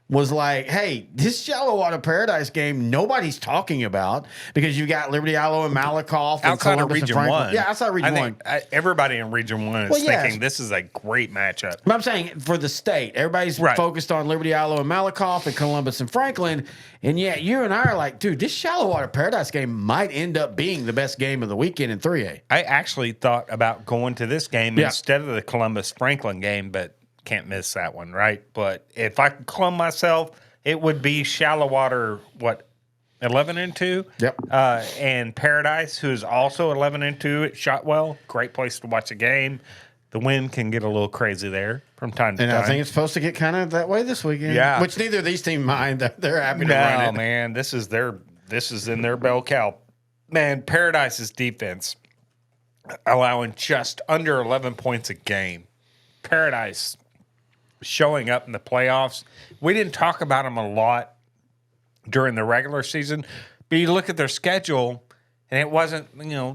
was like, hey, this Shallow Water Paradise game, nobody's talking about because you've got Liberty Aloe and Malakoff. And Outside of Columbus and Region Franklin. 1. Yeah, outside of Region 1. Everybody in Region 1 is thinking this is a great matchup. But I'm saying for the state, everybody's focused on Liberty Aloe and Malakoff and Columbus and Franklin. And yet you and I are like, dude, this Shallow Water Paradise game might end up being the best game of the weekend in 3A. I actually thought about going to this game instead of the Columbus Franklin game, but can't miss that one, right? But if I could clone myself, it would be Shallow Water, 11-2? Yep. And Paradise, who is also 11-2 at Shotwell. Great place to watch a game. The wind can get a little crazy there from time to time. And I think it's supposed to get kind of that way this weekend. Yeah. Which neither of these teams mind. They're happy to run it. No, man. This is in their bell cow. Man, Paradise's defense allowing just under 11 points a game. Paradise showing up in the playoffs. We didn't talk about them a lot during the regular season, but you look at their schedule, and it wasn't,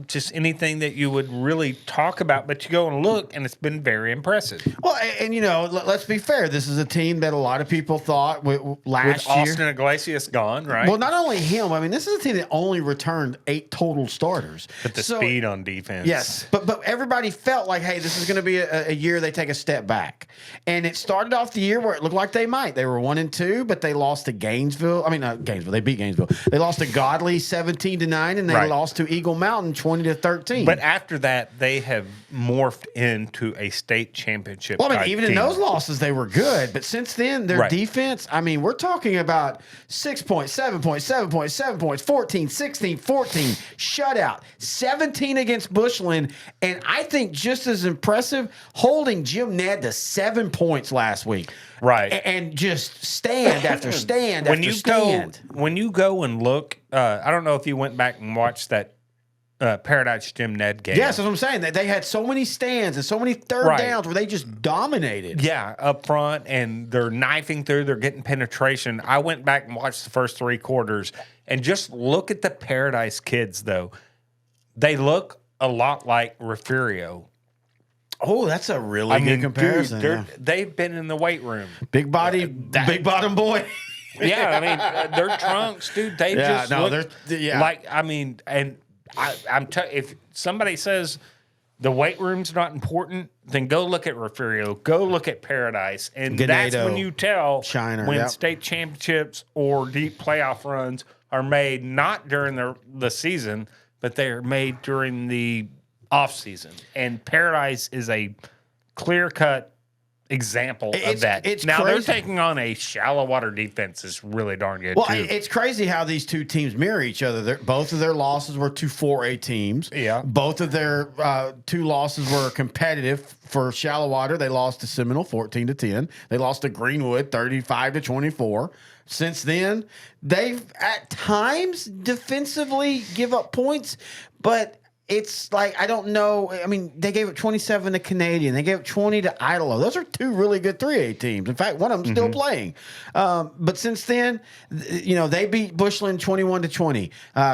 just anything that you would really talk about, but you go and look, and it's been very impressive. Well, and let's be fair. This is a team that a lot of people thought last year. Austin Iglesias gone, right? Well, not only him. I mean, this is a team that only returned 8 total starters. But the speed on defense. Yes, but everybody felt like, hey, this is going to be a year they take a step back. And it started off the year where it looked like they might. They were 1-2, but they lost to Gainesville. I mean, not Gainesville. They beat Gainesville. They lost to Godley 17-9, and they lost to Eagle Mountain 20-13. But after that, they have morphed into a state championship. Well, I mean, even in those losses, they were good. But since then, their defense, I mean, we're talking about 6 points, 7 points, 7 points, 7 points, 14, 16, 14, shutout, 17 against Bushland. And I think just as impressive, holding Jim Ned to 7 points last week. Right. And just stand after stand after stand. When you go and look, I don't know if you went back and watched that Paradise Jim Ned game. Yes, that's what I'm saying. They had so many stands and so many third downs where they just dominated. Yeah, up front, and they're knifing through. They're getting penetration. I went back and watched the first 3 quarters, and just look at the Paradise kids, though. They look a lot like Refugio. Oh, that's a really good comparison. Dude, they've been in the weight room. Big body, big bottom boy. Yeah, I mean, their trunks, dude. They just look like, I mean, and if somebody says the weight room's not important, then go look at Refugio, go look at Paradise, and that's when you tell when state championships or deep playoff runs are made not during the season, but they are made during the off season. And Paradise is a clear-cut example of that. Now they're taking on a Shallow Water defense is really darn good. Well, too. It's crazy how these two teams mirror each other. Both of their losses were to 4A teams. Yeah. Both of their 2 losses were competitive. For Shallow Water, they lost to Seminole 14-10. They lost to Greenwood 35-24. Since then, they've at times defensively give up points, but it's like, I don't know. I mean, they gave up 27 to Canadian. They gave up 20 to Idolo. Those are 2 really good 3A teams. In fact, one of them still playing. But since then, they beat Bushland 21-20.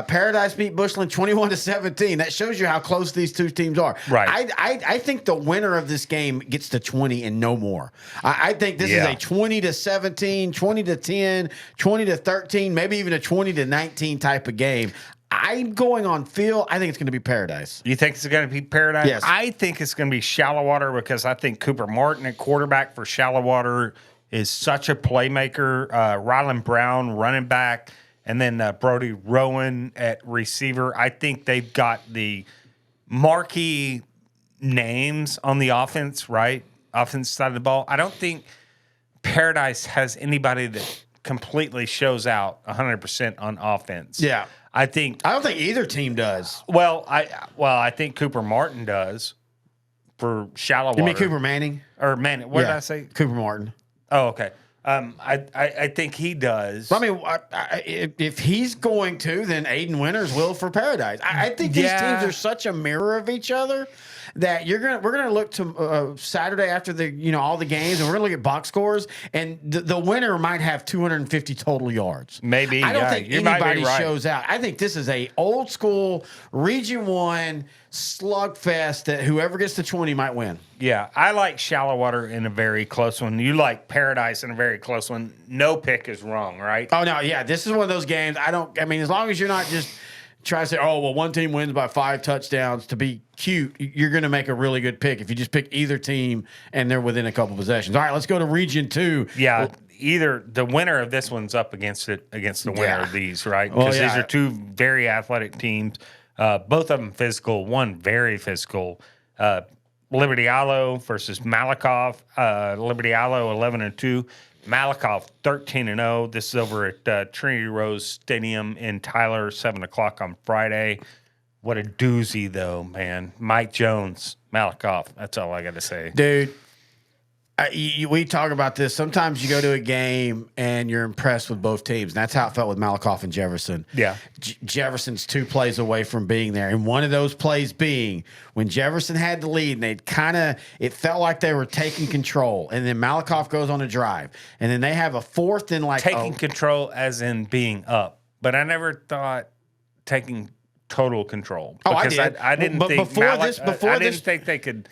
Paradise beat Bushland 21-17. That shows you how close these 2 teams are. Right. I think the winner of this game gets to 20 and no more. I think this is a 20-17, 20-10, 20-13, maybe even a 20-19 type of game. I'm going on feel. I think it's going to be Paradise. You think it's going to be Paradise? Yes. I think it's going to be Shallow Water because I think Cooper Martin at quarterback for Shallow Water is such a playmaker. Rylan Brown running back, and then Brody Rowan at receiver. I think they've got the marquee names on the offense, right? Offense side of the ball. I don't think Paradise has anybody that completely shows out 100% on offense. Yeah. I don't think either team does. Well, I think Cooper Martin does for Shallow Water. You mean Cooper Manning? Or Manning. What did I say? Cooper Martin. Oh, okay. I think he does. I mean, if he's going to, then Aiden Winters will for Paradise. I think these teams are such a mirror of each other that we're gonna look to Saturday after all the games, and we're gonna look at box scores, and the winner might have 250 total yards. Maybe. I don't think anybody right. shows out. I think this is a old school Region 1 slugfest that whoever gets to 20 might win. Yeah, I like Shallow Water in a very close one. You like Paradise in a very close one. No pick is wrong, right? Oh no, yeah, this is one of those games. I mean, as long as you're not just trying to say, oh well, one team wins by 5 touchdowns to be cute, you're going to make a really good pick if you just pick either team and they're within a couple possessions. All right, let's go to Region 2. Yeah. Either the winner of this one's up against the winner of these, right? Because these are two very athletic teams. Both of them physical. One very physical. Liberty Isle versus Malakoff. Liberty Isle 11-2. Malakoff 13-0. This is over at Trinity Rose Stadium in Tyler, 7:00 on Friday. What a doozy, though, man. Mike Jones, Malakoff. That's all I got to say, dude. We talk about this. Sometimes you go to a game and you're impressed with both teams. And that's how it felt with Malakoff and Jefferson. Yeah. Jefferson's 2 plays away from being there. And one of those plays being when Jefferson had the lead and it felt like they were taking control. And then Malakoff goes on a drive. And then they have a 4th and taking control as in being up. But I never thought taking total control. Because I didn't but think I didn't think they could.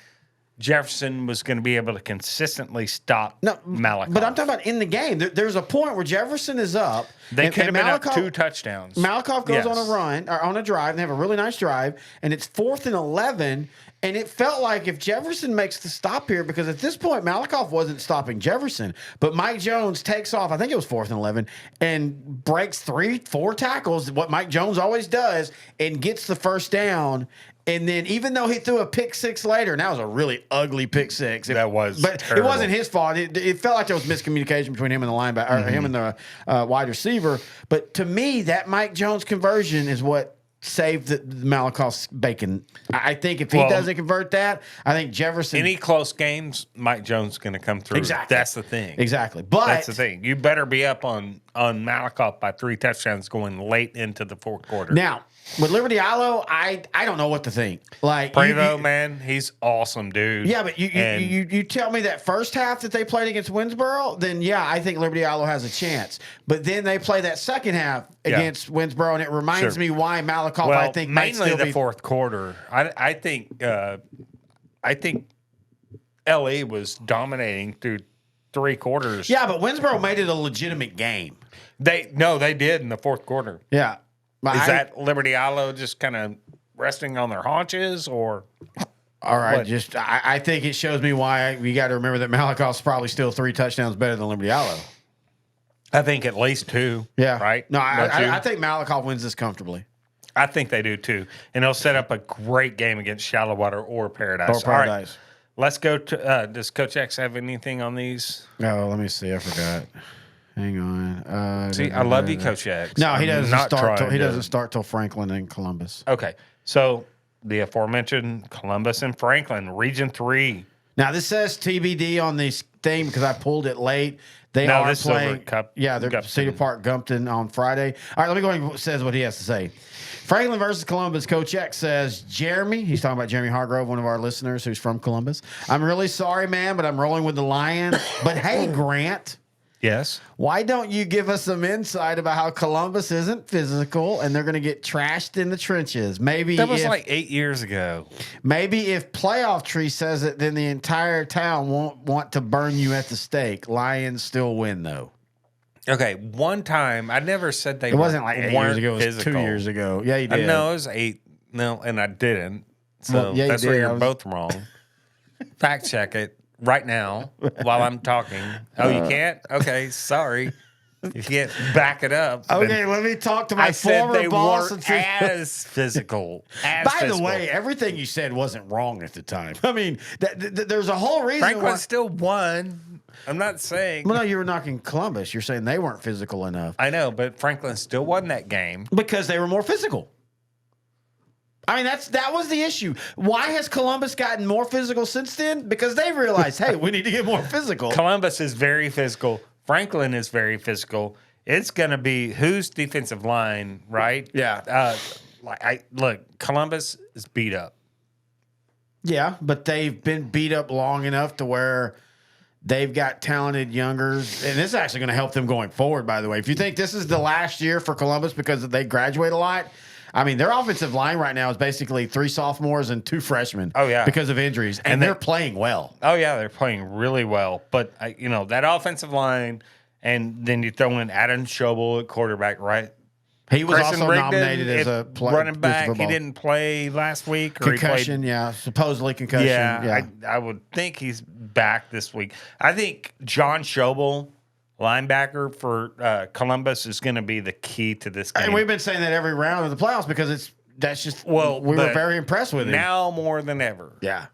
Jefferson was going to be able to consistently stop Malakoff. But I'm talking about in the game. There's a point where Jefferson is up. They could have been up 2 touchdowns. Malakoff goes on a run or on a drive, and they have a really nice drive, and it's 4th and 11. And it felt like if Jefferson makes the stop here, because at this point Malakoff wasn't stopping Jefferson, but Mike Jones takes off. I think it was 4th and 11, and breaks 3-4 tackles. What Mike Jones always does, and gets the first down. And then even though he threw a pick 6 later, and that was a really ugly pick 6. That was But terrible. It wasn't his fault. It felt like there was miscommunication between him and the linebacker, or him and the wide receiver. But to me, that Mike Jones conversion is what saved the Malakoff's bacon. I think if he doesn't convert that, I think Jefferson... Any close games, Mike Jones is going to come through. Exactly. That's the thing. Exactly. But that's the thing. You better be up on Malakoff by 3 touchdowns going late into the 4th quarter. Now... with Liberty Isle, I don't know what to think. Like Prevost, man, he's awesome, dude. Yeah, but you tell me that first half that they played against Winsboro, then I think Liberty Isle has a chance. But then they play that second half against Winsboro, and it reminds me why Malakoff, I think, might mainly still the be 4th quarter. I think LE was dominating through 3 quarters. Yeah, but Winsboro made it a legitimate game. They did in the 4th quarter. Yeah. Is that Liberty Isle just kind of resting on their haunches, or? All right, I think it shows me why you got to remember that Malakoff's probably still 3 touchdowns better than Liberty Isle. I think at least 2. Yeah. Right? No, I think Malakoff wins this comfortably. I think they do too. And they'll set up a great game against Shallow Water or Paradise. All right, let's go to, does Coach X have anything on these? Oh, let me see. I forgot. Hang on. See, I love you, Coach X. No, he doesn't start till Franklin and Columbus. Okay. So the aforementioned Columbus and Franklin, Region 3. Now, this says TBD on this thing because I pulled it late. They No, are this is playing. over at Cup- Yeah, they're Gupton. Cedar Park Gumpton on Friday. All right, let me go ahead and says what he has to say. Franklin versus Columbus. Coach X says, Jeremy, he's talking about Jeremy Hargrove, one of our listeners who's from Columbus. I'm really sorry, man, but I'm rolling with the Lions. But hey, Grant. Yes. Why don't you give us some insight about how Columbus isn't physical and they're going to get trashed in the trenches? Maybe that was like 8 years ago. Maybe if Playoff Tree says it, then the entire town won't want to burn you at the stake. Lions still win, though. Okay, one time I never said they. It wasn't like 8 years ago. It was physical. 2 years ago. Yeah, you did. No, it was 8. No, and I didn't. So Well, yeah, that's you where did. you're I was- both wrong. Fact check it right now while I'm talking. Oh, you can't? Okay, sorry. You can't back it up. Okay, let me talk to my I said former they boss. weren't and see- as physical. By the way, everything you said wasn't wrong at the time. I mean, there's a whole reason Franklin why. still won. I'm not saying. Well, no, you were knocking Columbus. You're saying they weren't physical enough. I know, but Franklin still won that game because they were more physical. I mean, that was the issue. Why has Columbus gotten more physical since then? Because they realized, hey, we need to get more physical. Columbus is very physical Franklin is very physical. It's going to be whose defensive line, right? Yeah. Look, Columbus is beat up. Yeah, but they've been beat up long enough to where they've got talented youngers. And this is actually going to help them going forward, by the way. If you think this is the last year for Columbus because they graduate a lot, I mean, their offensive line right now is basically 3 sophomores and 2 freshmen. Oh, yeah. Because of injuries. And they're playing well. Oh, yeah, they're playing really well. But, that offensive line, and then you throw in Adam Schobel at quarterback, right? He was Grayson also Rigdon nominated as a running back. football. He didn't play last week. Or Concussion, yeah. Supposedly concussion. Yeah. I would think he's back this week. I think John Schobel, linebacker for Columbus, is going to be the key to this game. And we've been saying that every round of the playoffs because we were very impressed with him. Now more than ever. Yeah.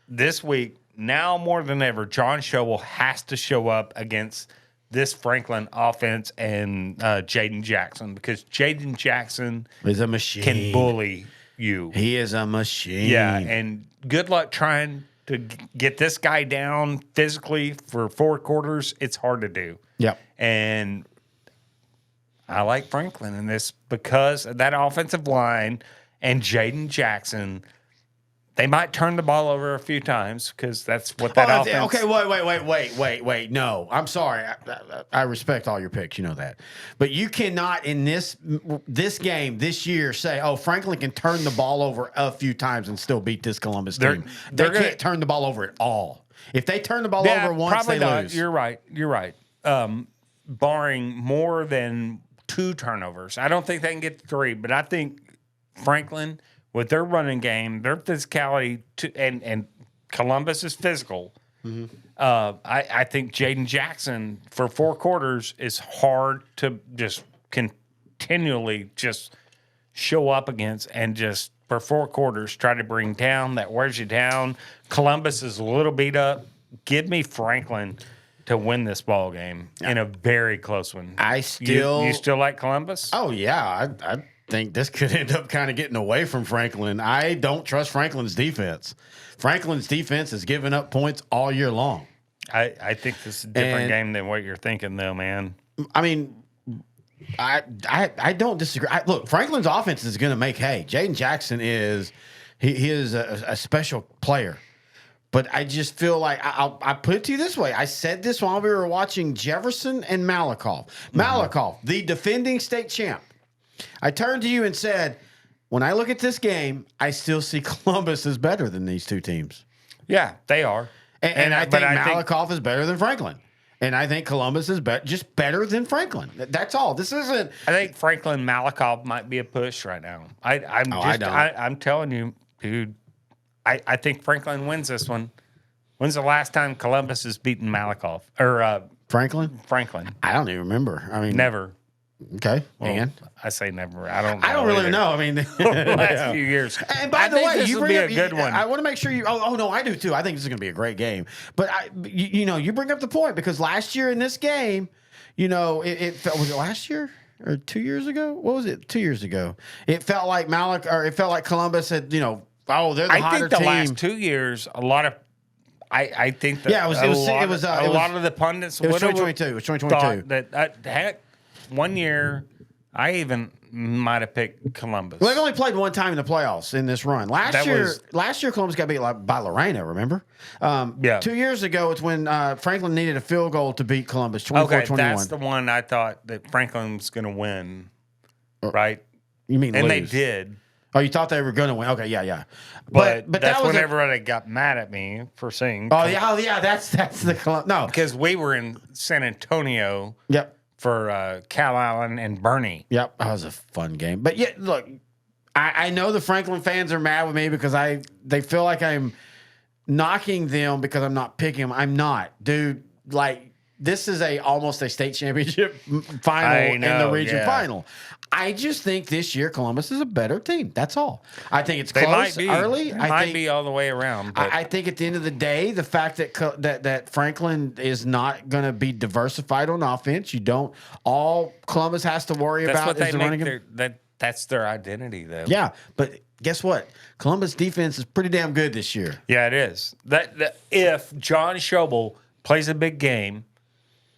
This week, now more than ever, John Schobel has to show up against this Franklin offense and Jaden Jackson, because Jaden Jackson is a machine. Can bully you. He is a machine. Yeah, and good luck trying to get this guy down physically for 4 quarters. It's hard to do. Yep. And I like Franklin in this because of that offensive line and Jaden Jackson. They might turn the ball over a few times because that's what that offense. Okay, wait. No, I'm sorry. I respect all your picks. You know that, but you cannot in this game this year say, "Oh, Franklin can turn the ball over a few times and still beat this Columbus team." They can't turn the ball over at all. If they turn the ball over once, they lose. You're right. Barring more than 2 turnovers, I don't think they can get to 3. But I think Franklin, with their running game, their physicality, and Columbus is physical. Mm-hmm. I think Jaden Jackson for 4 quarters is hard to just continually just show up against, and just for 4 quarters try to bring down. That wears you down. Columbus is a little beat up. Give me Franklin to win this ball game in a very close one. You still like Columbus? Oh yeah, I think this could end up kind of getting away from Franklin. I don't trust Franklin's defense. Franklin's defense has given up points all year long. I think this is a different game than what you're thinking, though, man. I mean, I don't disagree. Look, Franklin's offense is going to make hay. Jaden Jackson is a special player. But I just feel like I put it to you this way. I said this while we were watching Jefferson and Malakoff. Malakoff, the defending state champ. I turned to you and said, when I look at this game, I still see Columbus is better than these 2 teams. Yeah, they are. And I think Malakoff is better than Franklin. And I think Columbus is just better than Franklin. That's all. This isn't. I think Franklin Malakoff might be a push right now. I'm telling you, dude. I think Franklin wins this one. When's the last time Columbus has beaten Malakoff or Franklin? Franklin. I don't even remember. I mean, never. Okay, and I say never. I don't really either. know. I mean, the last few years. And by the way, you bring be up a good one. I want to make sure you. Oh no, I do too. I think this is going to be a great game. But you bring up the point because last year in this game, it was it last year or 2 years ago? What was it? 2 years ago. It felt like Columbus had they're the hotter team. I think the last 2 years, a lot of. I think that it was a lot of the pundits. It was 2022. It was 2022. That heck, 1 year, I even might have picked Columbus. Well, they've only played 1 time in the playoffs in this run. Last year Columbus got beat by Lorena. Remember? 2 years ago, it's when Franklin needed a field goal to beat Columbus. 24-21. That's the one I thought that Franklin was going to win. Right? You mean? And lose. they did. Oh, you thought they were going to win? Okay, yeah. But that's when everybody got mad at me for saying. Oh yeah, that's the no, because we were in San Antonio. Yep. For Cal Allen and Bernie. Yep, that was a fun game. But yeah, look, I know the Franklin fans are mad with me because they feel like I'm knocking them because I'm not picking them. I'm not, dude. Like this is almost a state championship final and the region final. I just think this year Columbus is a better team. That's all. I think it's close early. It might be all the way around. But I think at the end of the day, the fact that Franklin is not going to be diversified on offense, all Columbus has to worry about is the running game. That's their identity, though. Yeah, but guess what? Columbus defense is pretty damn good this year. Yeah, it is. That if John Schobel plays a big game,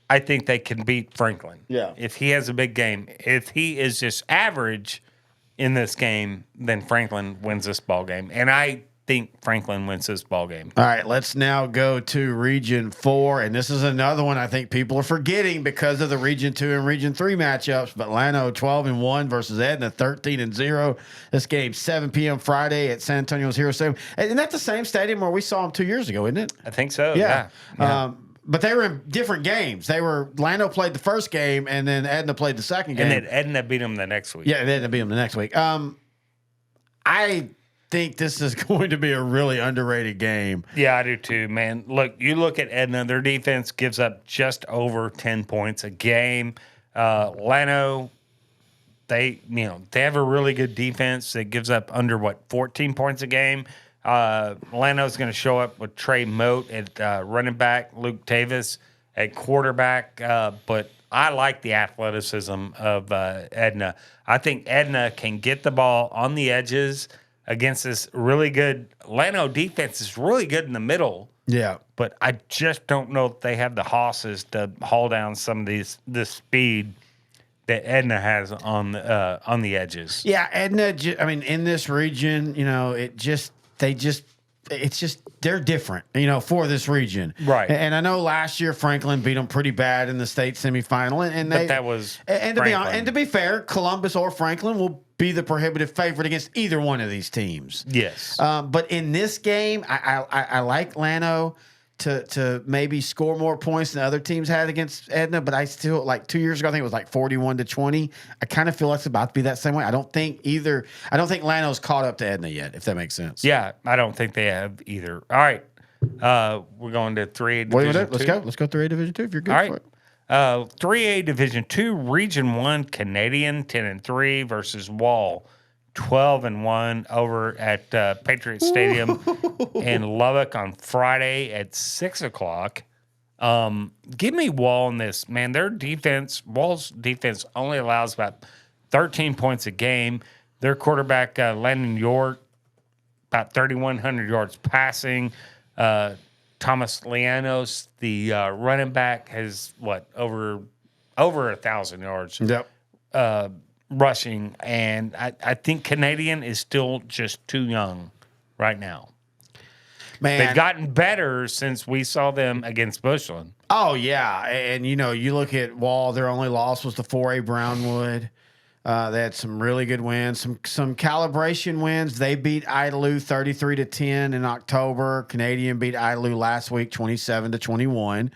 I think they can beat Franklin. Yeah. If he has a big game. If he is just average in this game, then Franklin wins this ball game. And I think Franklin wins this ball game. All right, let's now go to Region 4. And this is another one I think people are forgetting because of the Region 2 and Region 3 matchups. But Llano 12-1 versus Edna 13-0. This game, 7 p.m. Friday at San Antonio's Hero Stadium. And that's the same stadium where we saw them 2 years ago, isn't it? I think so, Yeah. yeah. But they were in different games. Llano played the first game, and then Edna played the second game. And then Edna beat them the next week. Yeah, Edna beat them the next week. I think this is going to be a really underrated game. Yeah, I do too, man. Look, you look at Edna, their defense gives up just over 10 points a game. Llano, they have a really good defense that gives up under 14 points a game. Llano's going to show up with Trey Moat at running back, Luke Tavis at quarterback, but I like the athleticism of Edna. I think Edna can get the ball on the edges against this really good Llano defense. Is really good in the middle. Yeah, but I just don't know if they have the hosses to haul down some of this speed that Edna has on the edges. Yeah, Edna. I mean, in this region, they're different, for this region. Right. And I know last year Franklin beat them pretty bad in the state semifinal, but that was to be fair, Columbus or Franklin will be the prohibitive favorite against either one of these teams. Yes. But in this game, I like Llano to maybe score more points than other teams had against Edna, but I still, like 2 years ago, I think it was like 41-20. I kind of feel like it's about to be that same way. I don't think Llano's caught up to Edna yet, if that makes sense. Yeah, I don't think they have either. All right. We're going to 3A Division 2. Let's go 3A Division 2 if you're good All for right. it. 3A Division 2, Region 1, Canadian 10-3 versus Wall 12-1 over at Patriot Stadium in Lubbock on Friday at 6 o'clock. Give me Wall in this, man. Wall's defense only allows about 13 points a game. Their quarterback, Landon York, about 3,100 yards passing. Thomas Lianos, the running back, has over 1,000 yards. Yep. Rushing, and I think Canadian is still just too young right now. Man, they've gotten better since we saw them against Bushland. Oh yeah, and you look at Wall. Their only loss was the 4A Brownwood. They had some really good wins, some calibration wins. They beat Idalou 33-10 in October. Canadian beat Idalou last week 27-21.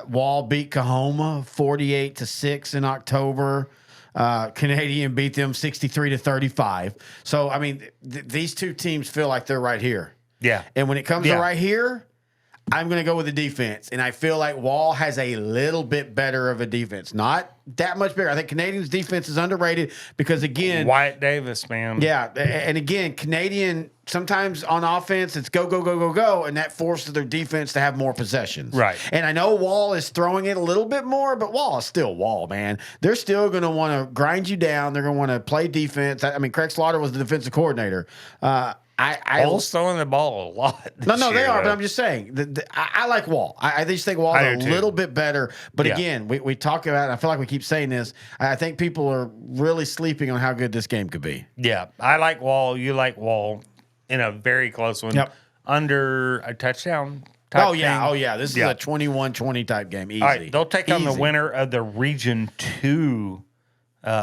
Wall beat Kahoma 48-6 in October. Canadian beat them 63-35. So I mean, these two teams feel like they're right here. Yeah. And when it comes to right here, I'm going to go with the defense. And I feel like Wall has a little bit better of a defense. Not that much better. I think Canadian's defense is underrated because, again, Wyatt Davis, man. Yeah. And again, Canadian, sometimes on offense, it's go, go, go, go, go. And that forces their defense to have more possessions. Right. And I know Wall is throwing it a little bit more, but Wall is still Wall, man. They're still going to want to grind you down. They're going to want to play defense. I mean, Craig Slaughter was the defensive coordinator. Wall's throwing the ball a lot. No, they are, but I'm just saying. I like Wall. I just think Wall's a little bit better. But again, we talk about it. I feel like we keep saying this. I think people are really sleeping on how good this game could be. Yeah, I like Wall. You like Wall in a very close one. Yep. Under a touchdown. Oh, yeah. This is a 21-20 type game. Easy. All right, they'll take on the winner of the Region 2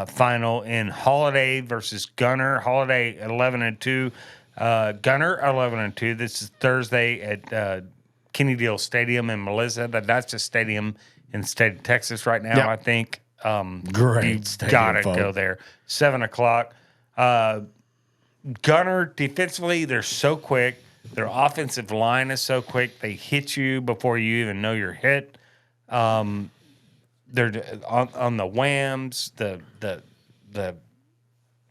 final in Holiday versus Gunner. Holiday 11-2. Gunner 11-2. This is Thursday at Kenny Deal Stadium in Melissa. That's a stadium in the state of Texas right now. Yep. I think. Great. You gotta go there. 7 o'clock. Gunner defensively, they're so quick. Their offensive line is so quick. They hit you before you even know you're hit. They're on the whams, the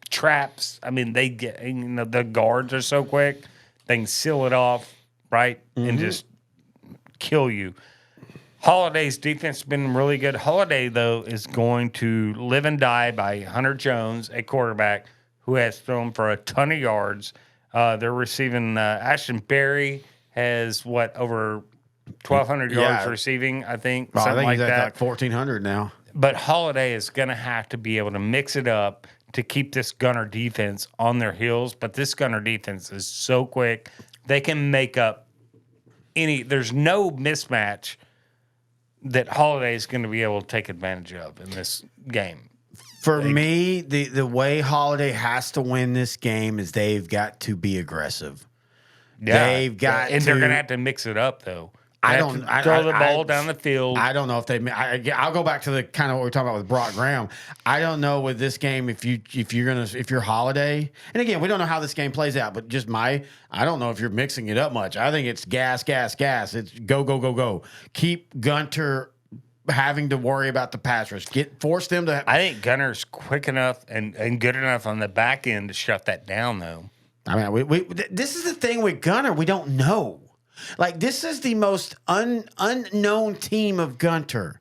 traps. I mean, they get, the guards are so quick. They can seal it off, right, and just kill you. Holiday's defense has been really good. Holiday, though, is going to live and die by Hunter Jones, a quarterback who has thrown for a ton of yards. They're receiving Ashton Berry has over 1,200 yards Yeah. receiving, I think. Well, I Something think like he's at that. like 1,400 now. But Holiday is going to have to be able to mix it up to keep this Gunner defense on their heels. But this Gunner defense is so quick, they can make up there's no mismatch that Holiday is going to be able to take advantage of in this game. For me, the way Holiday has to win this game is they've got to be aggressive. Yeah, They've got and to, they're going to have to mix it up though. I Have don't to throw the ball down the field. I don't know if they. I'll go back to the kind of what we're talking about with Brock Graham. I don't know with this game if you're Holiday, and again we don't know how this game plays out. But just I don't know if you're mixing it up much. I think it's gas. It's go. Keep Gunter having to worry about the pass rush. Force them to. I think Gunner's quick enough and good enough on the back end to shut that down though. I mean, this is the thing with Gunner. We don't know. Like, this is the most unknown team of Gunter.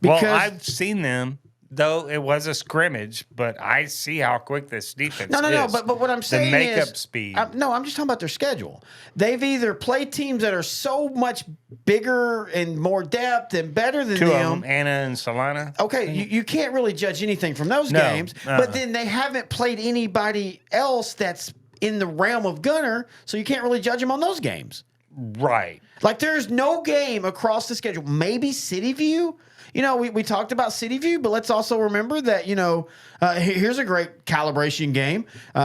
Well, I've seen them, though it was a scrimmage, but I see how quick this defense is. No. But what I'm saying the makeup is, speed. I'm just talking about their schedule. They've either played teams that are so much bigger and more depth and better than Two them. of them, Anna and Salina. Okay, you can't really judge anything from those games. But then they haven't played anybody else that's in the realm of Gunner, so you can't really judge them on those games. Right. Like, there's no game across the schedule. Maybe City View. You know, we talked about City View, but let's also remember that, here's a great calibration game.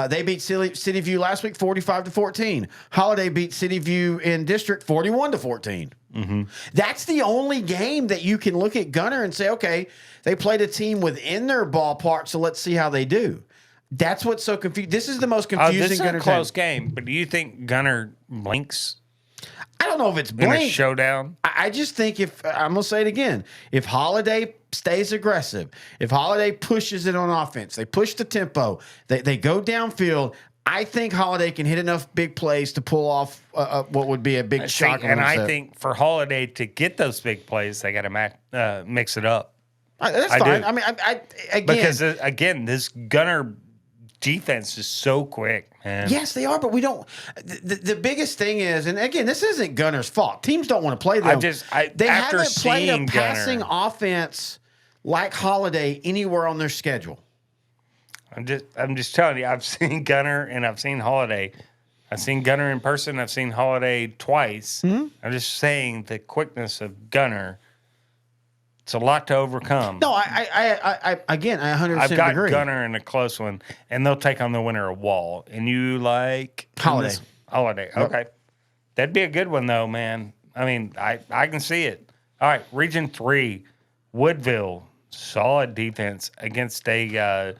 They beat City View last week 45-14. Holiday beat City View in district 41-14. Mm-hmm. That's the only game that you can look at Gunner and say, okay, they played a team within their ballpark, so let's see how they do. That's what's so confusing. This is the most confusing This is Gunner a close game, but do you think Gunner blinks? I don't know if it's in blank. a showdown. I just think I'm going to say it again, if Holiday stays aggressive, if Holiday pushes it on offense, they push the tempo, they go downfield, I think Holiday can hit enough big plays to pull off what would be a big shock. And I think for Holiday to get those big plays, they got to mix it up. That's fine. Do. I mean, again. Because, again, this Gunner defense is so quick, man. Yes, they are, but we don't. The biggest thing is, and again, this isn't Gunner's fault. Teams don't want to play them. They haven't played a passing offense like Holiday anywhere on their schedule. I'm just telling you. I've seen Gunner and I've seen Holiday. I've seen Gunner in person. I've seen Holiday twice. Mm-hmm. I'm just saying the quickness of Gunner. It's a lot to overcome. No, I again, I 100% I've got agree. Gunner in a close one, and they'll take on the winner of Wall. And you like Holiday. Holiday. Okay. That'd be a good one, though, man. I mean, I can see it. All right, Region 3, Woodville, solid defense against a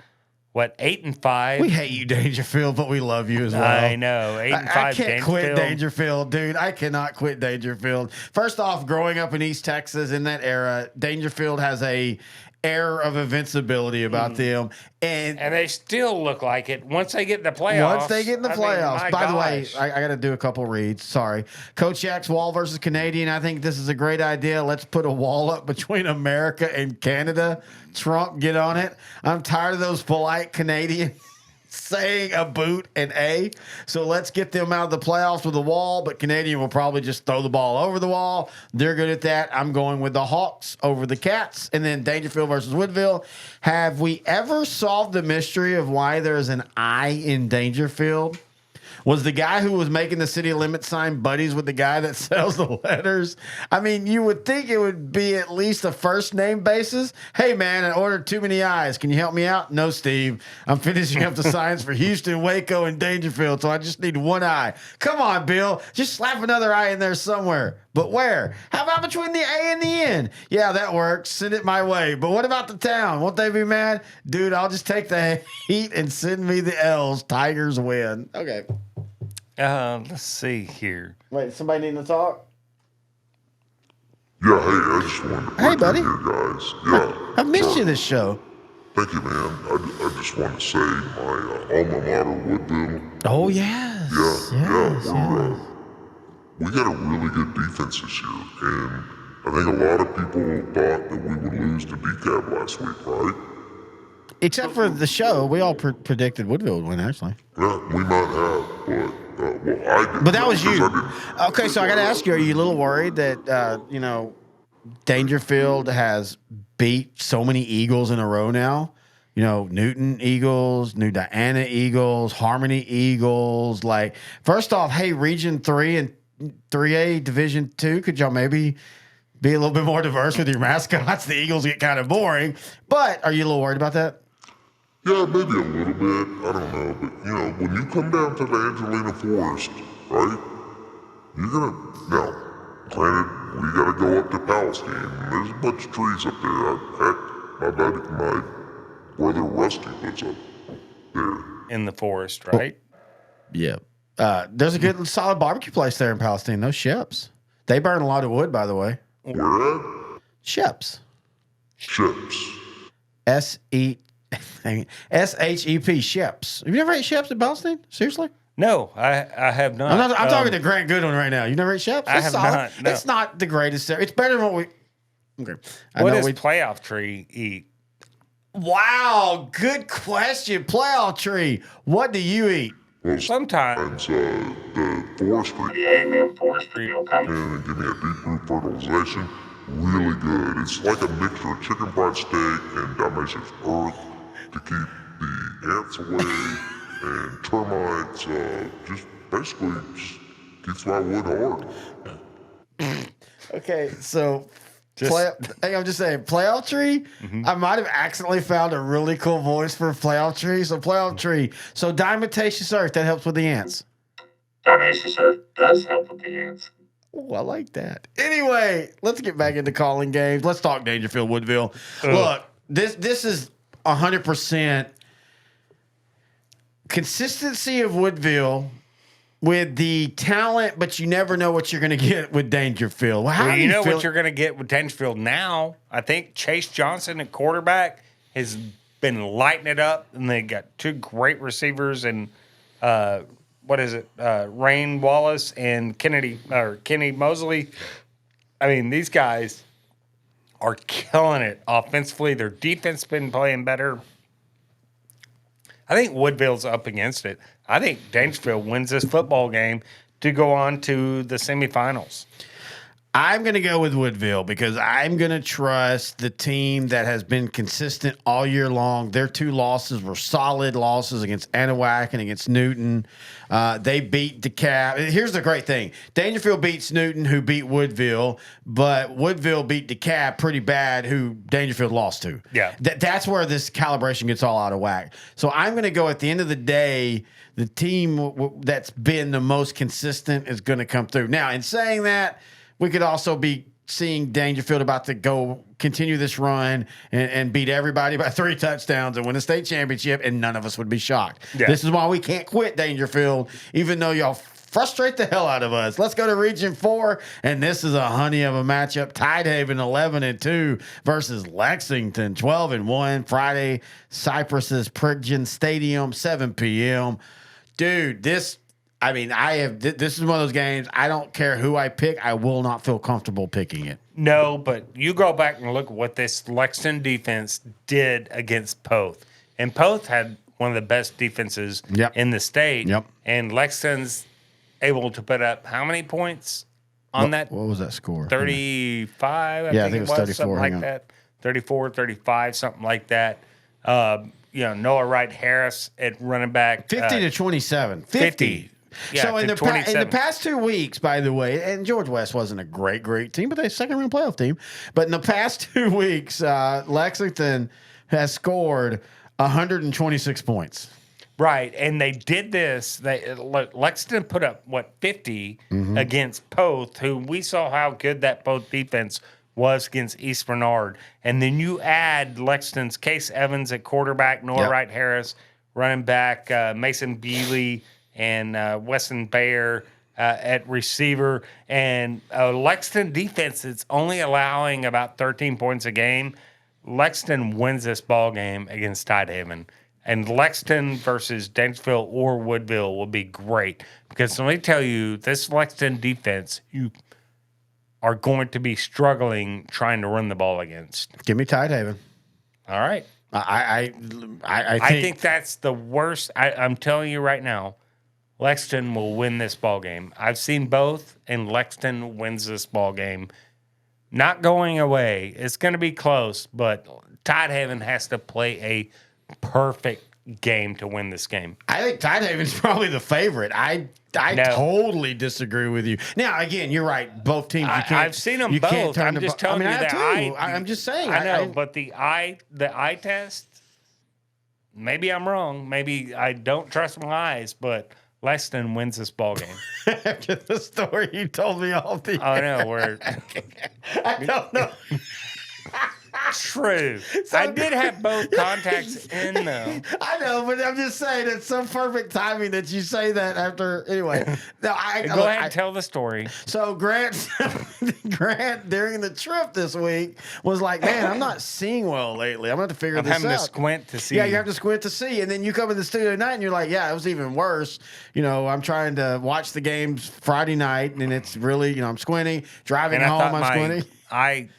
8-5. We hate you, Dangerfield, but we love you as well. I know. 8-5 I can't quit Dangerfield, dude. I cannot quit Dangerfield. First off, growing up in East Texas in that era, Dangerfield has a air of invincibility about them. And they still look like it once they get in the playoffs. Once they get in the playoffs. By the way, I got to do a couple reads. Sorry. Coach Yak's wall versus Canadian. I think this is a great idea. Let's put a wall up between America and Canada. Trump, get on it. I'm tired of those polite Canadians saying a boot and a. So let's get them out of the playoffs with a wall, but Canadian will probably just throw the ball over the wall. They're good at that. I'm going with the Hawks over the Cats. And then Dangerfield versus Woodville. Have we ever solved the mystery of why there's an I in Dangerfield? Was the guy who was making the city limit sign buddies with the guy that sells the letters? I mean, you would think it would be at least a first name basis. Hey, man, I ordered too many I's. Can you help me out? No, Steve. I'm finishing up the signs for Houston, Waco, and Dangerfield, so I just need one I. Come on, Bill. Just slap another I in there somewhere. But where? How about between the A and the N? Yeah, that works. Send it my way. But what about the town? Won't they be mad? Dude, I'll just take the heat and send me the L's. Tigers win. Okay. Let's see here. Wait, somebody needing to talk? Yeah, hey, I just wanted to Hey, buddy. here, guys. Yeah. I've missed you this show. Thank you, man. I just want to say my alma mater, Woodville. Oh, yes. We got a really good defense this year, and I think a lot of people thought that we would lose to DCAB last week, right? Except for the show, we all predicted Woodville would win, actually. Yeah, we might have, but I did. But that was because you. I didn't- Okay, so I got to ask you: are you a little worried that Dangerfield has beat so many Eagles in a row now? Newton Eagles, New Diana Eagles, Harmony Eagles. Like, first off, hey, Region 3 and 3A Division 2, could y'all maybe be a little bit more diverse with your mascots? The Eagles get kind of boring. But are you a little worried about that? Yeah, maybe a little bit. I don't know. But, when you come down to the Angelina Forest, right? You're going to. Now, granted, we got to go up to Palestine. And there's a bunch of trees up there. Heck, my brother Rusty lives up there. In the forest, right? Yeah. There's a good solid barbecue place there in Palestine. Those Sheps. They burn a lot of wood, by the way. Where at? Sheps. Ships. SHEP. Sheps. Have you never ate Sheps in Palestine? Seriously? No, I have not. I'm talking to Grant Goodwin right now. You never ate Sheps? I It's have solid. not, no. It's not the greatest. It's better than what we. Okay. What does Playoff Tree eat? Wow, good question. Playoff Tree. What do you eat? Well, Sometimes. The forestry. Yeah, forestry, okay. And give me a deep root fertilization. Really good. It's like a mixture of chicken fried steak and diatomaceous earth to keep the ants away and termites. Just basically keeps my wood hard. Okay, so I'm just saying, Playoff Tree. I might have accidentally found a really cool voice for Playoff Tree. So Playoff Tree. So diatomaceous earth that helps with the ants. Dionysus Earth does help with the ants. Oh, I like that. Anyway, let's get back into calling games. Let's talk Dangerfield Woodville. Look, this is 100% consistency of Woodville with the talent, but you never know what you're going to get with Dangerfield. Well, you know what you're going to get with Dangerfield now? I think Chase Johnson at quarterback has been lighting it up, and they got two great receivers and Rain Wallace and Kenny Mosley. I mean, these guys are killing it offensively. Their defense been playing better. I think Woodville's up against it. I think Dangerfield wins this football game to go on to the semifinals. I'm going to go with Woodville because I'm going to trust the team that has been consistent all year long. Their two losses were solid losses against Anahuac and against Newton. They beat DeKalb. Here's the great thing. Dangerfield beats Newton, who beat Woodville, but Woodville beat DeKalb pretty bad, who Dangerfield lost to. Yeah. That's where this calibration gets all out of whack. So I'm going to go at the end of the day, the team that's been the most consistent is going to come through. Now, in saying that, we could also be seeing Dangerfield about to go continue this run and beat everybody by 3 touchdowns and win a state championship, and none of us would be shocked. Yeah. This is why we can't quit Dangerfield, even though y'all frustrate the hell out of us. Let's go to Region 4, and this is a honey of a matchup. Tidehaven 11-2 versus Lexington 12-1. Friday, Cypress's Priggen Stadium, 7 p.m. Dude, this is one of those games. I don't care who I pick. I will not feel comfortable picking it. No, but you go back and look at what this Lexington defense did against Poth. And Poth had one of the best defenses in the state. Yep. And Lexington's able to put up how many points on that? What was that score? 35, I think it was 34. Something like that. 34, 35, something like that. Noah Wright Harris at running back. 50 to 27. 50. Yeah, so in the past 2 weeks, by the way, and George West wasn't a great team, but they're a second-round playoff team. But in the past 2 weeks, Lexington has scored 126 points. Right, and they did this. Lexington put up, 50 against Poth, who we saw how good that Poth defense was against East Bernard. And then you add Lexington's Case Evans at quarterback, Noah Wright Harris, running back, Mason Bealey, and Weston Bayer at receiver. And Lexington defense is only allowing about 13 points a game. Lexington wins this ball game against Tidehaven. And Lexington versus Dangerfield or Woodville will be great. Because let me tell you, this Lexington defense, you are going to be struggling trying to run the ball against. Give me Tidehaven. All right. I think that's the worst. I'm telling you right now, Lexington will win this ball game. I've seen both, and Lexington wins this ball game. Not going away. It's going to be close, but Tidehaven has to play a perfect game to win this game. I think Tidehaven's probably the favorite. I totally disagree with you. Now, again, you're right. Both teams. I've seen them both. I'm just telling you that I'm just saying. I know, but the eye test. Maybe I'm wrong. Maybe I don't trust my eyes, but Lexington wins this ball game. After the story you told me all the. I know. I don't know. True. So I did have both contacts in though. I know, but I'm just saying it's so perfect timing that you say that after. Anyway, no, Go ahead and tell the story. So Grant during the trip this week was like, "Man, I'm not seeing well lately. I'm going to have to figure this out." I'm having to squint to see. Yeah, you have to squint to see, and then you come in the studio tonight, and you're like, "Yeah, it was even worse." I'm trying to watch the games Friday night, and it's really, I'm squinting. Driving home, I'm squinting.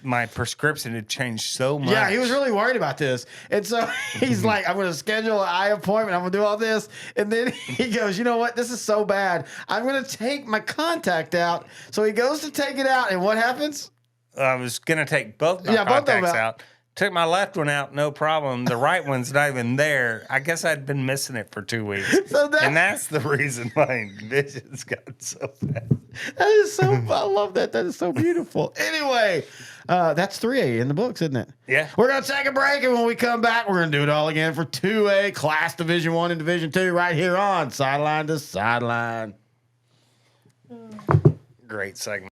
My prescription had changed so much. Yeah, he was really worried about this. And so he's like, I'm going to schedule an eye appointment. I'm going to do all this. And then he goes, you know what? This is so bad. I'm going to take my contact out. So he goes to take it out. And what happens? I was going to take both my contacts out. Took my left one out, no problem. The right one's not even there. I guess I'd been missing it for 2 weeks. And that's the reason my vision's gotten so bad. That is so, I love that. That is so beautiful. Anyway, that's 3A in the books, isn't it? Yeah. We're going to take a break, and when we come back, we're going to do it all again for 2A, Class Division 1 and Division 2, right here on Sideline to Sideline. Great segment.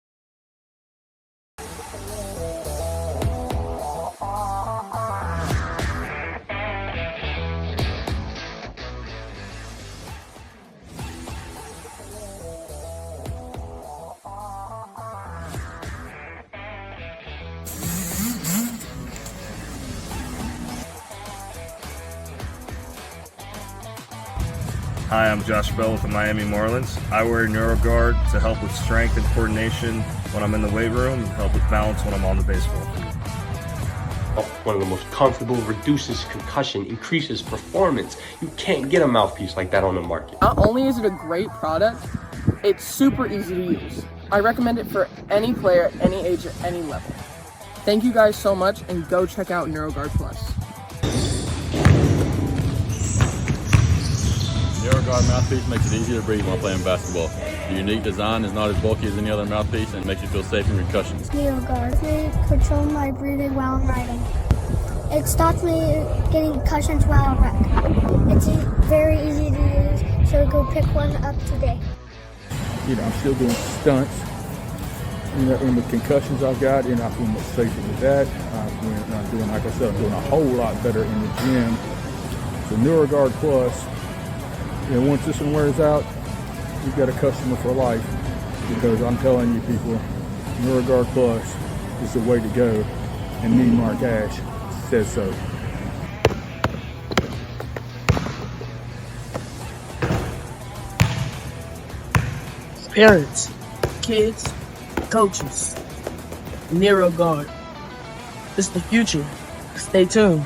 Hi, I'm Josh Bell with the Miami Marlins. I wear NeuroGuard to help with strength and coordination when I'm in the weight room and help with balance when I'm on the baseball field. One of the most comfortable, reduces concussion, increases performance. You can't get a mouthpiece like that on the market. Not only is it a great product, it's super easy to use. I recommend it for any player at any age at any level. Thank you guys so much, and go check out NeuroGuard Plus. NeuroGuard mouthpiece makes it easy to breathe while playing basketball. The unique design is not as bulky as any other mouthpiece and makes you feel safe from concussions. NeuroGuard. They control my breathing while I'm riding. It stops me getting concussions while I wreck. It's very easy to use, so go pick one up today. I'm still doing stunts. And the concussions I've got, I feel much safer with that. I'm doing, like I said, I'm doing a whole lot better in the gym. So NeuroGuard Plus, once this one wears out, you've got a customer for life, because I'm telling you people, NeuroGuard Plus is the way to go, and me, Mark Ash, says so. Parents, kids, coaches, NeuroGuard. It's the future. Stay tuned.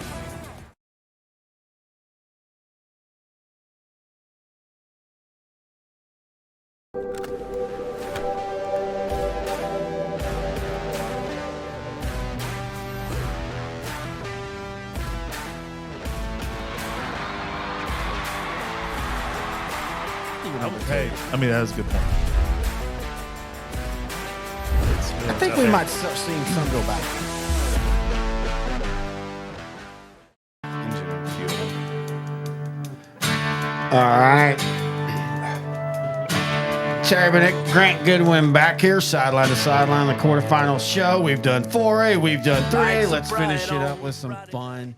Hey, that was a good point. I think we might start seeing some go back. All right. Terry Bennett, Grant Goodwin back here, Sideline to Sideline, the quarterfinal show. We've done 4A, we've done 3A. Let's finish it up with some fun.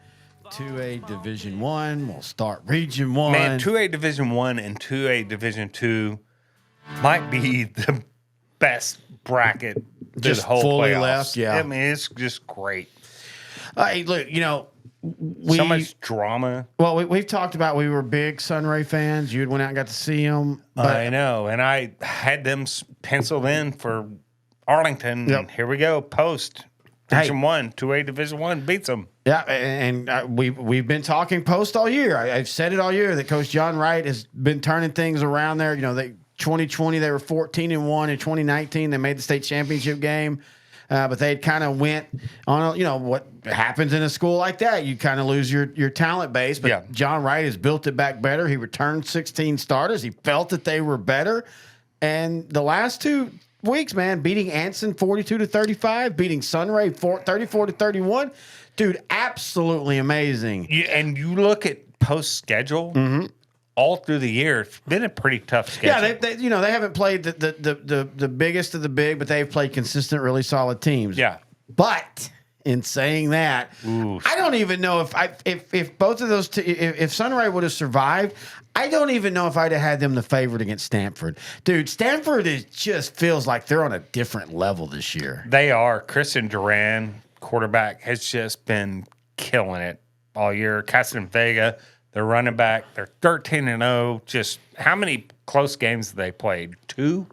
2A Division 1. We'll start Region 1. Man, 2A Division 1 and 2A Division 2 might be the best bracket this whole fully playoffs. left, yeah. It's just great. Hey, look, so much drama. Well, we've talked about we were big Sunray fans. You had went out and got to see them. I know, and I had them penciled in for Arlington. Yep. And here we go, post. Division One, 2A Division One beats them. Yeah, and we've been talking post all year. I've said it all year that Coach John Wright has been turning things around there. 2020 they were 14-1. In 2019 they made the state championship game, but they kind of went on. What happens in a school like that? You kind of lose your talent base. But John Wright has built it back better. He returned 16 starters. He felt that they were better, and the last 2 weeks, man, beating Anson 42-35, beating Sunray 34-31. Dude, absolutely amazing. You look at post schedule all through the year. It's been a pretty tough schedule. Yeah, they haven't played the biggest of the big, but they've played consistent, really solid teams. Yeah, but in saying that, I don't even know if both of those if Sunray would have survived. I don't even know if I'd have had them the favorite against Stanford. Dude, Stanford just feels like they're on a different level this year. They are. Kristen Duran, quarterback, has just been killing it all year. Caston Vega, their running back, they're 13-0. Just how many close games have they played? 2?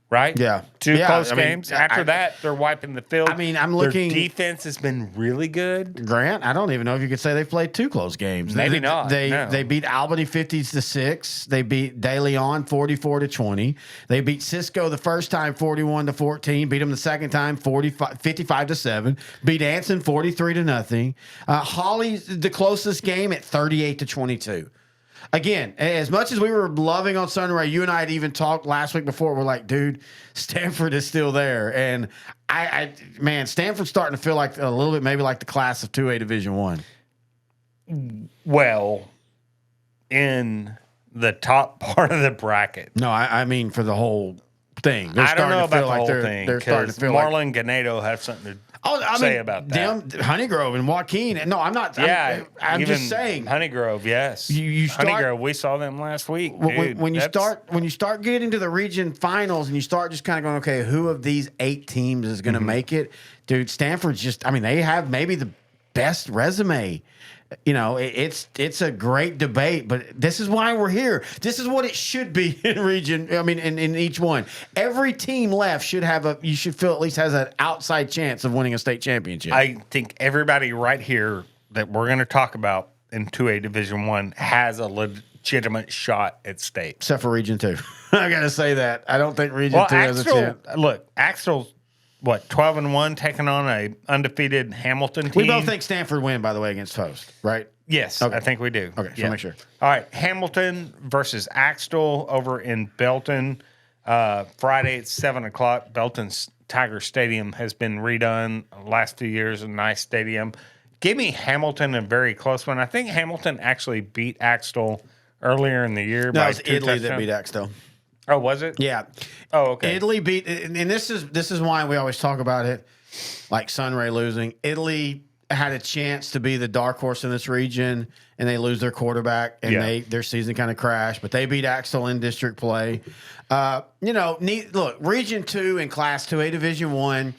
Right? Yeah. 2 close games. After that, they're wiping the field. I'm looking. Their defense has been really good. Grant, I don't even know if you could say they've played 2 close games. Maybe not. They beat Albany 50-6. They beat De Leon 44-20. They beat Cisco the first time 41-14. Beat them the second time 55-7. Beat Anson 43-0. Holly's the closest game at 38-22. Again, as much as we were loving on Sunray, you and I had even talked last week before. We're like, dude, Stanford is still there, and man, Stanford's starting to feel like a little bit maybe like the class of 2A Division One. Well, in the top part of the bracket. No, I mean for the whole thing. I don't know about the whole thing. They're starting to feel Marlon Ganedo have something to say about that. Honeygrove and Joaquin. No, I'm not. Yeah, I'm just saying. Honeygrove, yes. You start, Honeygrove, we saw them last week. When you start getting to the region finals and you start just kind of going, okay, who of these 8 teams is going to make it? Dude, Stanford's just. I mean, they have maybe the best resume. It's a great debate, but this is why we're here. This is what it should be in region. I mean, in each one, every team left should have you should feel at least has an outside chance of winning a state championship. I think everybody right here that we're going to talk about in 2A Division One has a legitimate shot at state, except for Region 2. I got to say that I don't think Region 2 has a chance. Look, Axtell's. 12-1, taking on a undefeated Hamilton team. We both think Stanford win, by the way, against Post, right? Yes, okay. I think we do. Okay, so make sure. All right, Hamilton versus Axtell over in Belton. Friday at 7 o'clock. Belton's Tiger Stadium has been redone the last few years. A nice stadium. Give me Hamilton, a very close one. I think Hamilton actually beat Axtell earlier in the year. No, it was Italy that beat Axtell. Oh, was it? Yeah. Oh, okay. Italy beat, and this is why we always talk about it, like Sunray losing. Italy had a chance to be the dark horse in this region, and they lose their quarterback, and their season kind of crashed. But they beat Axtell in district play. Look, Region 2 and Class 2A Division 1,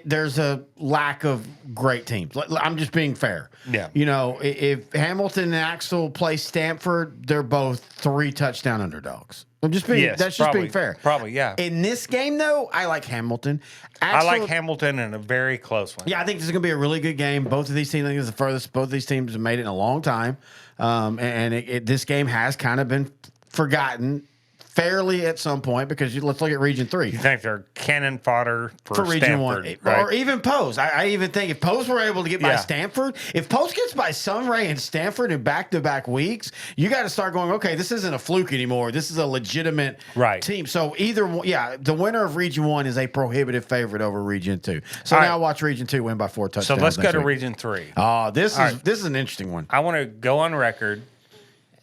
there's a lack of great teams. I'm just being fair. Yeah. If Hamilton and Axtell play Stanford, they're both 3 touchdown underdogs. I'm just being being fair. Probably, yeah. In this game, though, I like Hamilton. I like Hamilton in a very close one. Yeah, I think this is going to be a really good game. Both of these teams, I think, is the furthest both of these teams have made it in a long time. This game has kind of been forgotten fairly at some point because let's look at Region 3. You think they're cannon fodder for Region 1, right? Or even Post. I even think if Post were able to get by Stanford, if Post gets by Sunray and Stanford in back-to-back weeks, you got to start going, okay, this isn't a fluke anymore. This is a legitimate team. So the winner of Region 1 is a prohibitive favorite over Region 2. So now watch Region 2 win by 4 touchdowns. So let's go to Region 3. Oh, this is an interesting one. I want to go on record,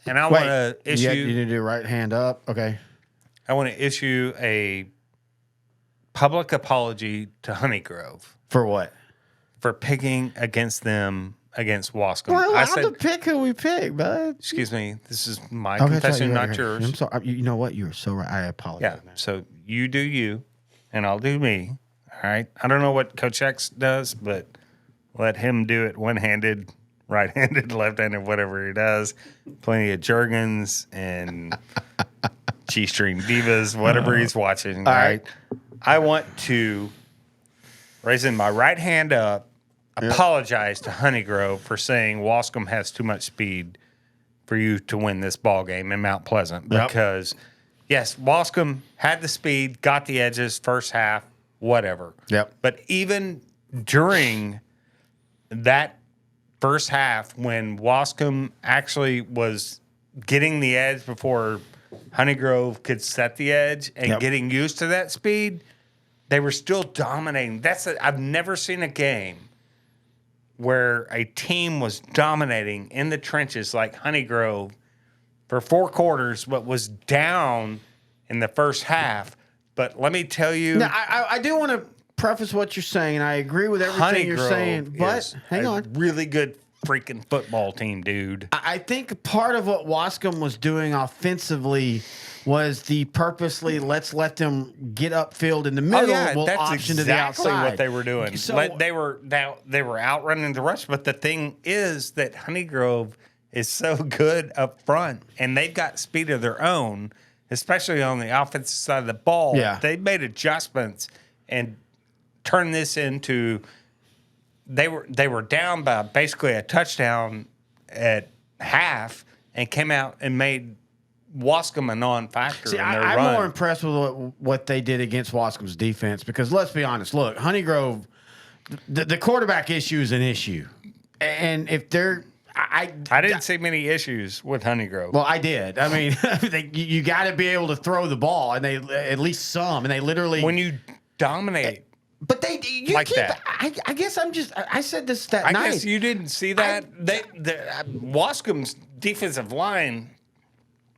and I want to issue. You need to do right hand up. Okay. I want to issue a public apology to Honeygrove. For what? For picking against them against Wascom. We're allowed to pick who we pick, bud. Excuse me. This is my confession, not yours. I'm sorry. You know what? You're so right. I apologize. Yeah. So you do you, and I'll do me. All right. I don't know what Coach X does, but let him do it one-handed, right-handed, left-handed, whatever he does. Plenty of Jergens and G-string divas, whatever he's watching. All right. I want to raising my right hand up, apologize to Honeygrove for saying Wascom has too much speed for you to win this ball game in Mount Pleasant. Because, yes, Wascom had the speed, got the edges first half, whatever. Yep. But even during that first half, when Wascom actually was getting the edge before Honeygrove could set the edge and getting used to that speed, they were still dominating. I've never seen a game where a team was dominating in the trenches like Honeygrove for 4 quarters, but was down in the first half. But let me tell you, now, I do want to preface what you're saying, and I agree with everything you're saying. But hang on, really good freaking football team, dude. I think part of what Wascom was doing offensively was the purposely let's let them get upfield in the middle. That's option exactly to the outside. what they were doing. So they were outrunning the rush. But the thing is that Honeygrove is so good up front, and they've got speed of their own, especially on the offensive side of the ball. Yeah. They made adjustments and turned this into. They were down by basically a touchdown at half and came out and made Wascom a non-factor. See, in their I'm run. more impressed with what they did against Wascom's defense because let's be honest. Look, Honeygrove, the quarterback issue is an issue, and if they're I didn't see many issues with Honeygrove. Well, I did. I mean, you got to be able to throw the ball, and they at least some, and they literally when you dominate. But you like keep, that. I guess I said this that I night. guess you didn't see that. Wascom's defensive line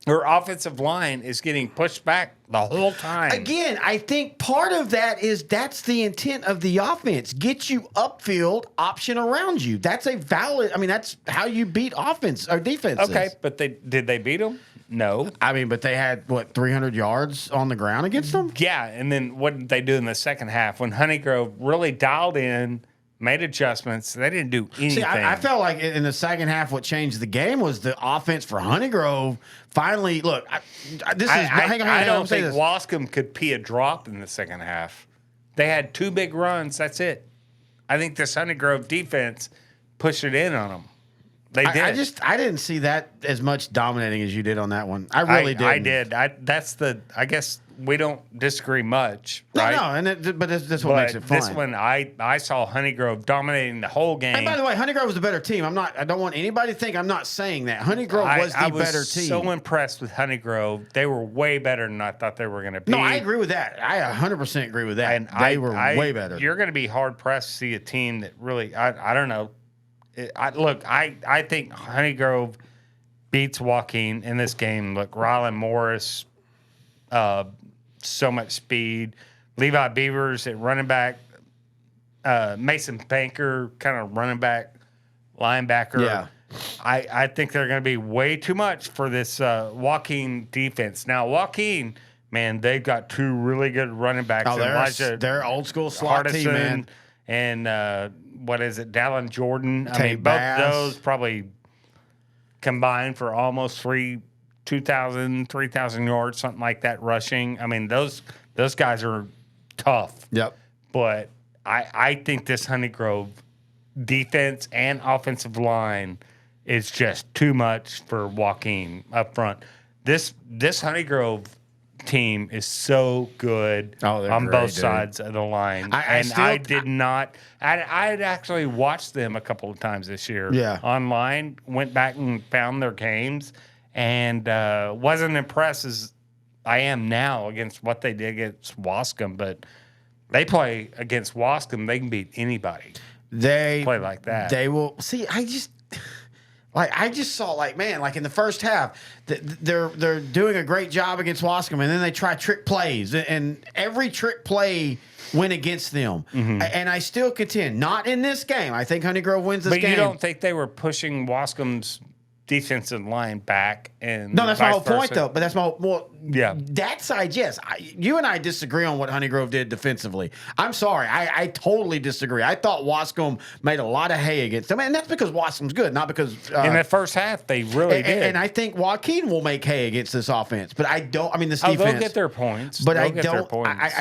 or offensive line is getting pushed back the whole time. Again, I think part of that is that's the intent of the offense. Get you upfield, option around you. That's a valid. I mean, that's how you beat offense or defenses. Okay, but did they beat them? No. I mean, but they had, 300 yards on the ground against them? Yeah, and then what did they do in the second half? When Honeygrove really dialed in, made adjustments, they didn't do anything. See, I felt like in the second half what changed the game was the offense for Honeygrove. Finally, look, I don't think Wascom could pee a drop in the second half. They had 2 big runs. That's it. I think this Honeygrove defense pushed it in on them. They did. I didn't see that as much dominating as you did on that one. I really did. I did. I guess we don't disagree much, right? No, but that's what makes it fun. This one, I saw Honeygrove dominating the whole game. And by the way, Honeygrove was a better team. I don't want anybody to think I'm not saying that. Honeygrove was the better team. I was so impressed with Honeygrove. They were way better than I thought they were going to be. No, I agree with that. I 100% agree with that. And they were way better. You're going to be hard pressed to see a team that really, I don't know. I think Honeygrove beats Joaquin in this game. Look, Rylan Morris, so much speed. Levi Beavers at running back. Mason Banker, kind of running back, linebacker. Yeah. I think they're going to be way too much for this Joaquin defense. Now, Joaquin, man, they've got 2 really good running backs. Oh, they're old school slot Hardison team, man. And what is it, Dallin Jordan? I Tate mean, both Bass. of those probably combined for almost 3,000 yards, something like that rushing. I mean, those guys are tough. Yep. But I think this Honeygrove defense and offensive line is just too much for Joaquin up front. This Honeygrove team is so good on both sides of the line. I did not. I'd actually watched them a couple of times this year. Yeah. Online, went back and found their games, and wasn't impressed as I am now against what they did against Wascom. But they play against Wascom, they can beat anybody. They play like that. They will see. I just saw in the first half they're doing a great job against Wascom, and then they try trick plays, and every trick play went against them. Mm-hmm. And I still contend, not in this game. I think Honeygrove wins this game. But you don't think they were pushing Wascom's defensive line back? And no, that's my whole point, versa? though. But that's my yeah. That side, yes. You and I disagree on what Honeygrove did defensively. I'm sorry. I totally disagree. I thought Wascom made a lot of hay against them, and that's because Wascom's good, not because in the first half they really did. And I think Joaquin will make hay against this offense, but I don't. I mean, this defense. They'll get their points. But I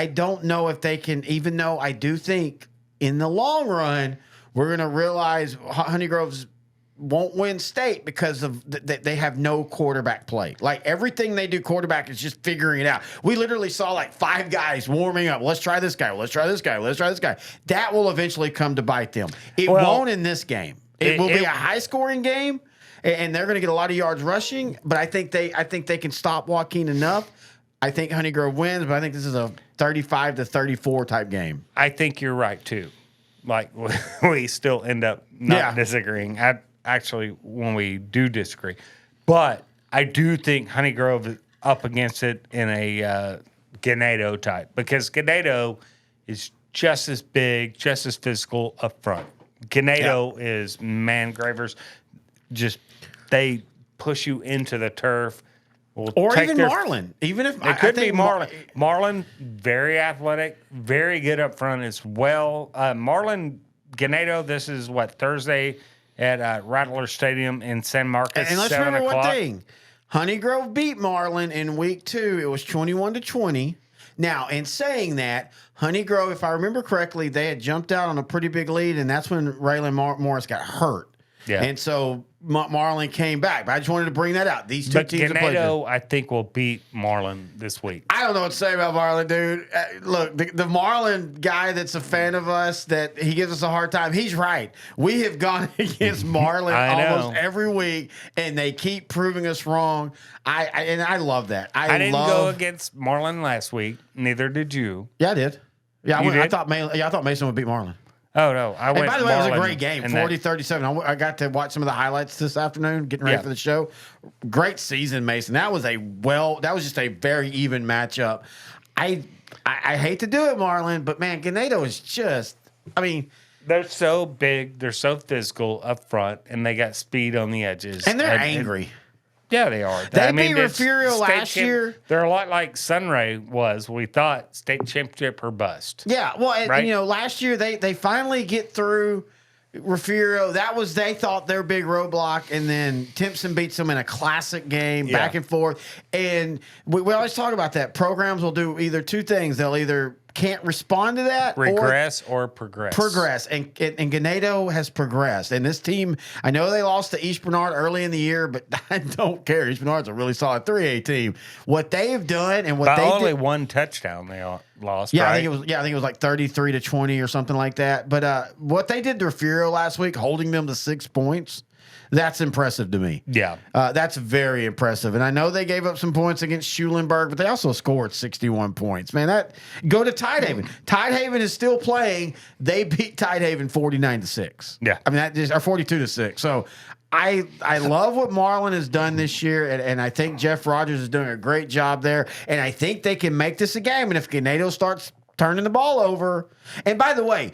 don't know if they can. Even though I do think in the long run, we're going to realize Honey Grove's won't win state because of they have no quarterback play. Like everything they do quarterback is just figuring it out. We literally saw like 5 guys warming up. Let's try this guy. Let's try this guy. Let's try this guy. That will eventually come to bite them. It won't in this game. It will be a high scoring game, and they're going to get a lot of yards rushing. But I think they can stop Joaquin enough. I think Honey Grove wins, but I think this is a 35-34 type game. I think you're right too. Like we still end up not disagreeing. Actually, when we do disagree, but I do think Honey Grove is up against it in a Ganado type because Ganado is just as big, just as physical up front. Ganado is man gravers. Just they push you into the turf. Or even Marlin. Even if it could be Marlin. Marlin, very athletic, very good up front as well. Marlin Ganado, this is Thursday at Rattler Stadium in San Marcos. And let's remember one thing. Honey Grove beat Marlin in week 2. It was 21-20. Now, in saying that, Honey Grove, if I remember correctly, they had jumped out on a pretty big lead, and that's when Raylan Morris got hurt. Yeah. And so Marlin came back. But I just wanted to bring that out. These two teams Ganado, I think, will beat Marlin this week. I don't know what to say about Marlin, dude. Look, the Marlin guy that's a fan of us, that he gives us a hard time, he's right. We have gone against Marlin almost every week, and they keep proving us wrong. I love that. I didn't go against Marlin last week. Neither did you. Yeah, I did. Yeah, I thought Mason would beat Marlin. Oh, no. I went. And by the way, it was a great game, 40-37. I got to watch some of the highlights this afternoon, getting ready for the show. Great season, Mason. That was just a very even matchup. I hate to do it, Marlin, but man, Ganado is just, they're so big, they're so physical up front, and they got speed on the edges. And they're angry. Yeah, they are. They beat Refugio last year. They're a lot like Sunray was. We thought state championship or bust. Yeah, well, and, last year they finally get through Refugio. They thought their big roadblock, and then Timpson beats them in a classic game, back and forth. And we always talk about that. Programs will do either two things. They'll either can't respond to that, regress or progress. And Ganado has progressed. And this team, I know they lost to East Bernard early in the year, but I don't care. East Bernard's a really solid 3A team. What they have done and what they only did, one touchdown they lost. Yeah, right? I think it was like 33-20 or something like that. But what they did to Refugio last week, holding them to 6 points. That's impressive to me. Yeah. That's very impressive. And I know they gave up some points against Schulenburg, but they also scored 61 points. Man, go to Tidehaven. Tidehaven is still playing. They beat Tidehaven 49-6. Yeah. or 42-6. So I love what Marlin has done this year, and I think Jeff Rogers is doing a great job there. And I think they can make this a game. And if Ganado starts turning the ball over, and by the way,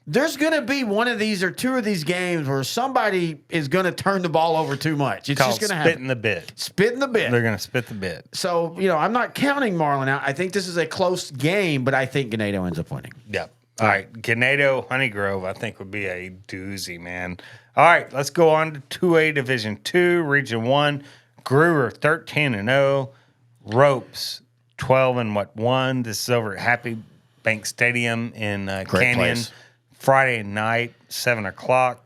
there's going to be one of these or two of these games where somebody is going to turn the ball over too much. It's just going to happen. Spitting the bit. Spitting the bit. They're going to spit the bit. So, I'm not counting Marlin out. I think this is a close game, but I think Ganado ends up winning. Yep. All right. Ganado, Honey Grove, I think would be a doozy, man. All right. Let's go on to 2A Division 2, Region 1. Gruber, 13-0. Ropes, 12-1. This is over at Happy Bank Stadium in Canyon. Place. Friday night, 7 o'clock.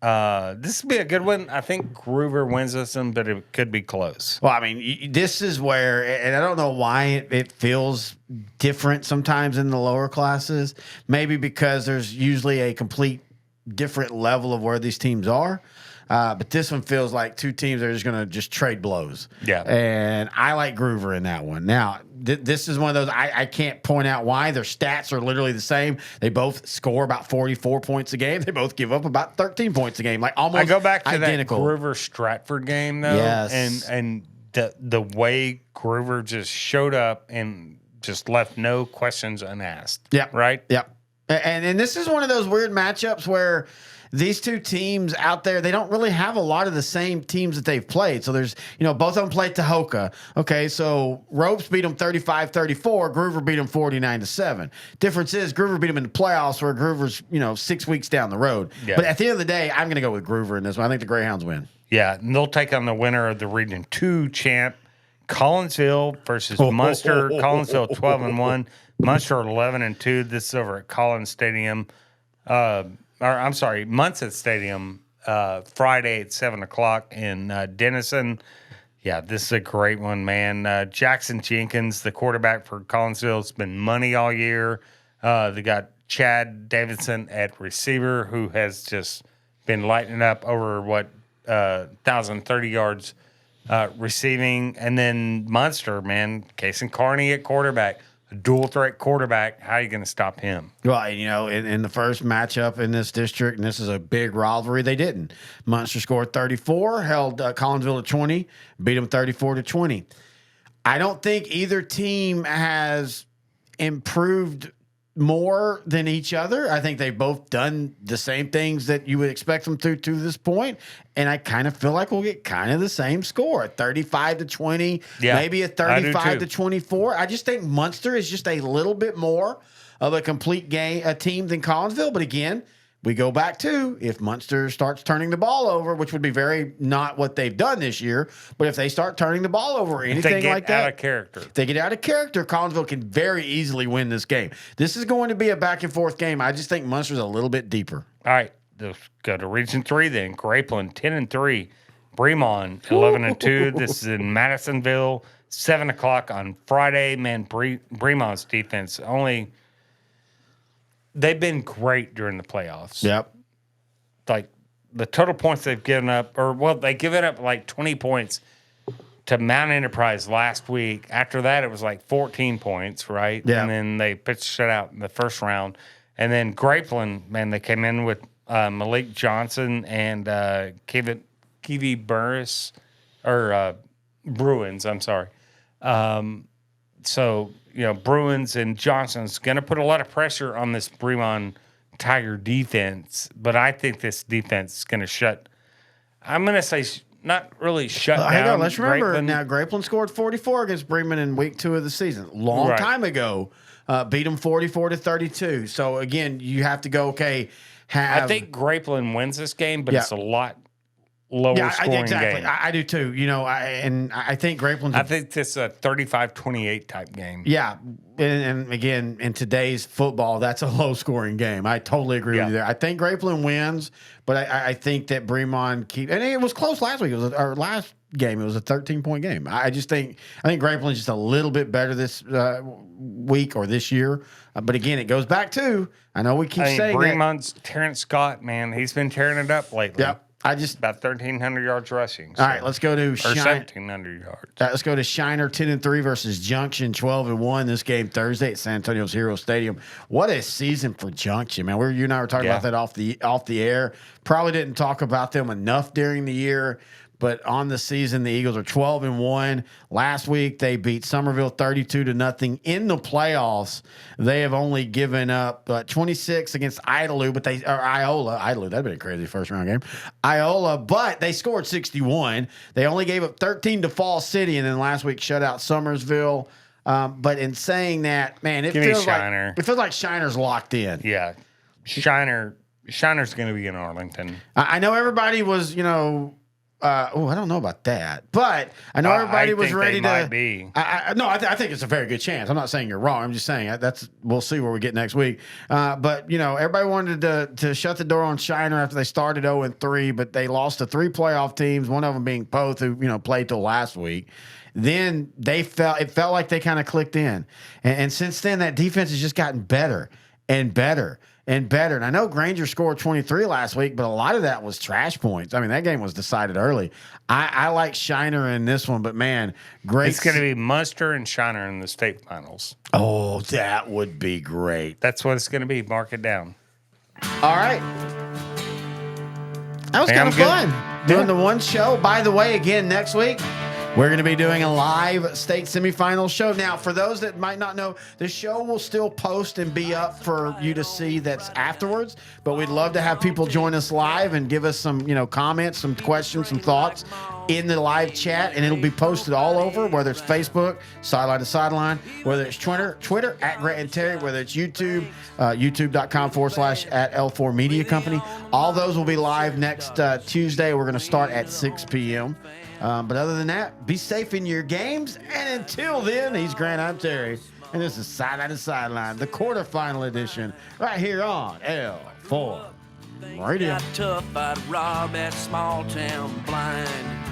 This will be a good one. I think Gruber wins this one, but it could be close. Well, this is where, and I don't know why it feels different sometimes in the lower classes. Maybe because there's usually a complete different level of where these teams are. But this one feels like two teams that are just going to trade blows. Yeah. And I like Gruber in that one. Now, this is one of those, I can't point out why. Their stats are literally the same. They both score about 44 points a game. They both give up about 13 points a game. Like almost identical. I go back to that Gruver-Stratford game, though. Yes. And the way Gruver just showed up and just left no questions unasked. Yeah. Right? Yep. And this is one of those weird matchups where these two teams out there, they don't really have a lot of the same teams that they've played. So there's, both of them played Tahoka. Okay, so Ropes beat them 35-34. Gruver beat them 49-7. Difference is Gruver beat them in the playoffs where Gruver's, 6 weeks down the road. Yeah. But at the end of the day, I'm going to go with Gruver in this one. I think the Greyhounds win. Yeah, and they'll take on the winner of the Region 2 champ, Collinsville versus Munster. Collinsville 12-1. Munster 11-2. This is over at Collins Stadium. Munson Stadium Friday at 7 o'clock in Denison. Yeah, this is a great one, man. Jackson Jenkins, the quarterback for Collinsville, has been money all year. They got Chad Davidson at receiver, who has just been lighting up over 1,030 yards receiving. And then Munster, man, Case and Carney at quarterback. A dual threat quarterback. How are you going to stop him? Well, in the first matchup in this district, and this is a big rivalry, they didn't. Munster scored 34, held Collinsville to 20, beat them 34-20. I don't think either team has improved more than each other. I think they've both done the same things that you would expect them to this point. And I kind of feel like we'll get kind of the same score, 35-20, maybe a 35-24. I just think Munster is just a little bit more of a complete team than Collinsville. But again, we go back to if Munster starts turning the ball over, which would be very not what they've done this year, but if they start turning the ball over or anything like that, if they get out of character, Collinsville can very easily win this game. This is going to be a back and forth game. I just think Munster's a little bit deeper. All right, let's go to Region 3 then. Grapeland 10-3, Bremond 11-2. This is in Madisonville, 7 o'clock on Friday. Man, Bremond's defense they've been great during the playoffs. Yep. Like the total points they've given up, they given up like 20 points to Mount Enterprise last week. After that, it was like 14 points, right? Yeah. And then they pitched shutout in the first round. And then Grapeland, man, they came in with Malik Johnson and Kiwi Burris, or Bruins, I'm sorry. So, Bruins and Johnson's going to put a lot of pressure on this Bremond Tiger defense, but I think this defense is going to I'm going to say not really shut down. Hang on, let's remember Grapeland. now, Grapeland scored 44 against Bremond in week 2 of the season. Long time ago, beat them 44-32. So, again, you have to go, I think Grapeland wins this game, but it's a lot lower scoring game. I do too. I think Grapeland's I think this is a 35-28 type game. Yeah. And again, in today's football, that's a low scoring game. I totally agree with you there. I think Grapeland wins, but I think that Bremond and it was close last week. It was our last game. It was a 13-point game. I think Grapeland's just a little bit better this week or this year. But again, it goes back to, I know we keep saying Bremond's Terrence Scott, man, he's been tearing it up lately. Yep. About 1,300 yards rushing. All right, let's go to 1,700 yards. Let's go to Shiner 10-3 versus Junction 12-1. This game Thursday at San Antonio's Hero Stadium. What a season for Junction, man. You and I were talking about that off the air. Probably didn't talk about them enough during the year. But on the season, the Eagles are 12-1. Last week, they beat Somerville 32-0. In the playoffs, they have only given up 26 against Iola. That'd been a crazy first round game. Iola, but they scored 61. They only gave up 13 to Fall City, and then last week shut out Summersville. But in saying that, man, it feels like Shiner's locked in. Yeah, Shiner's going to be in Arlington. I know everybody was, I don't know about that, but I know everybody was ready to. Might be. I think it's a very good chance. I'm not saying you're wrong. I'm just saying we'll see where we get next week. But everybody wanted to shut the door on Shiner after they started 0-3, but they lost to 3 playoff teams. One of them being Poth, who played till last week. Then it felt like they kind of clicked in, and since then that defense has just gotten better and better. And better. And I know Granger scored 23 last week, but a lot of that was trash points. I mean, that game was decided early. I like Shiner in this one, but man, great. It's going to be Munster and Shiner in the state finals. Oh, that would be great. That's what it's going to be. Mark it down. All right. That was kind of fun. Doing the one show. By the way, again, next week, we're going to be doing a live state semifinal show. Now, for those that might not know, the show will still post and be up for you to see that's afterwards. But we'd love to have people join us live and give us some, comments, some questions, some thoughts in the live chat. And it'll be posted all over, whether it's Facebook, Sideline to Sideline, whether it's Twitter at Grant and Terry, whether it's YouTube, youtube.com/@L4 Media Company. All those will be live next Tuesday. We're going to start at 6 p.m. But other than that, be safe in your games. And until then, he's Grant, I'm Terry. And this is Sideline to Sideline, the quarterfinal edition, right here on L4 Radio. Got tough, I'd rob that small town blind.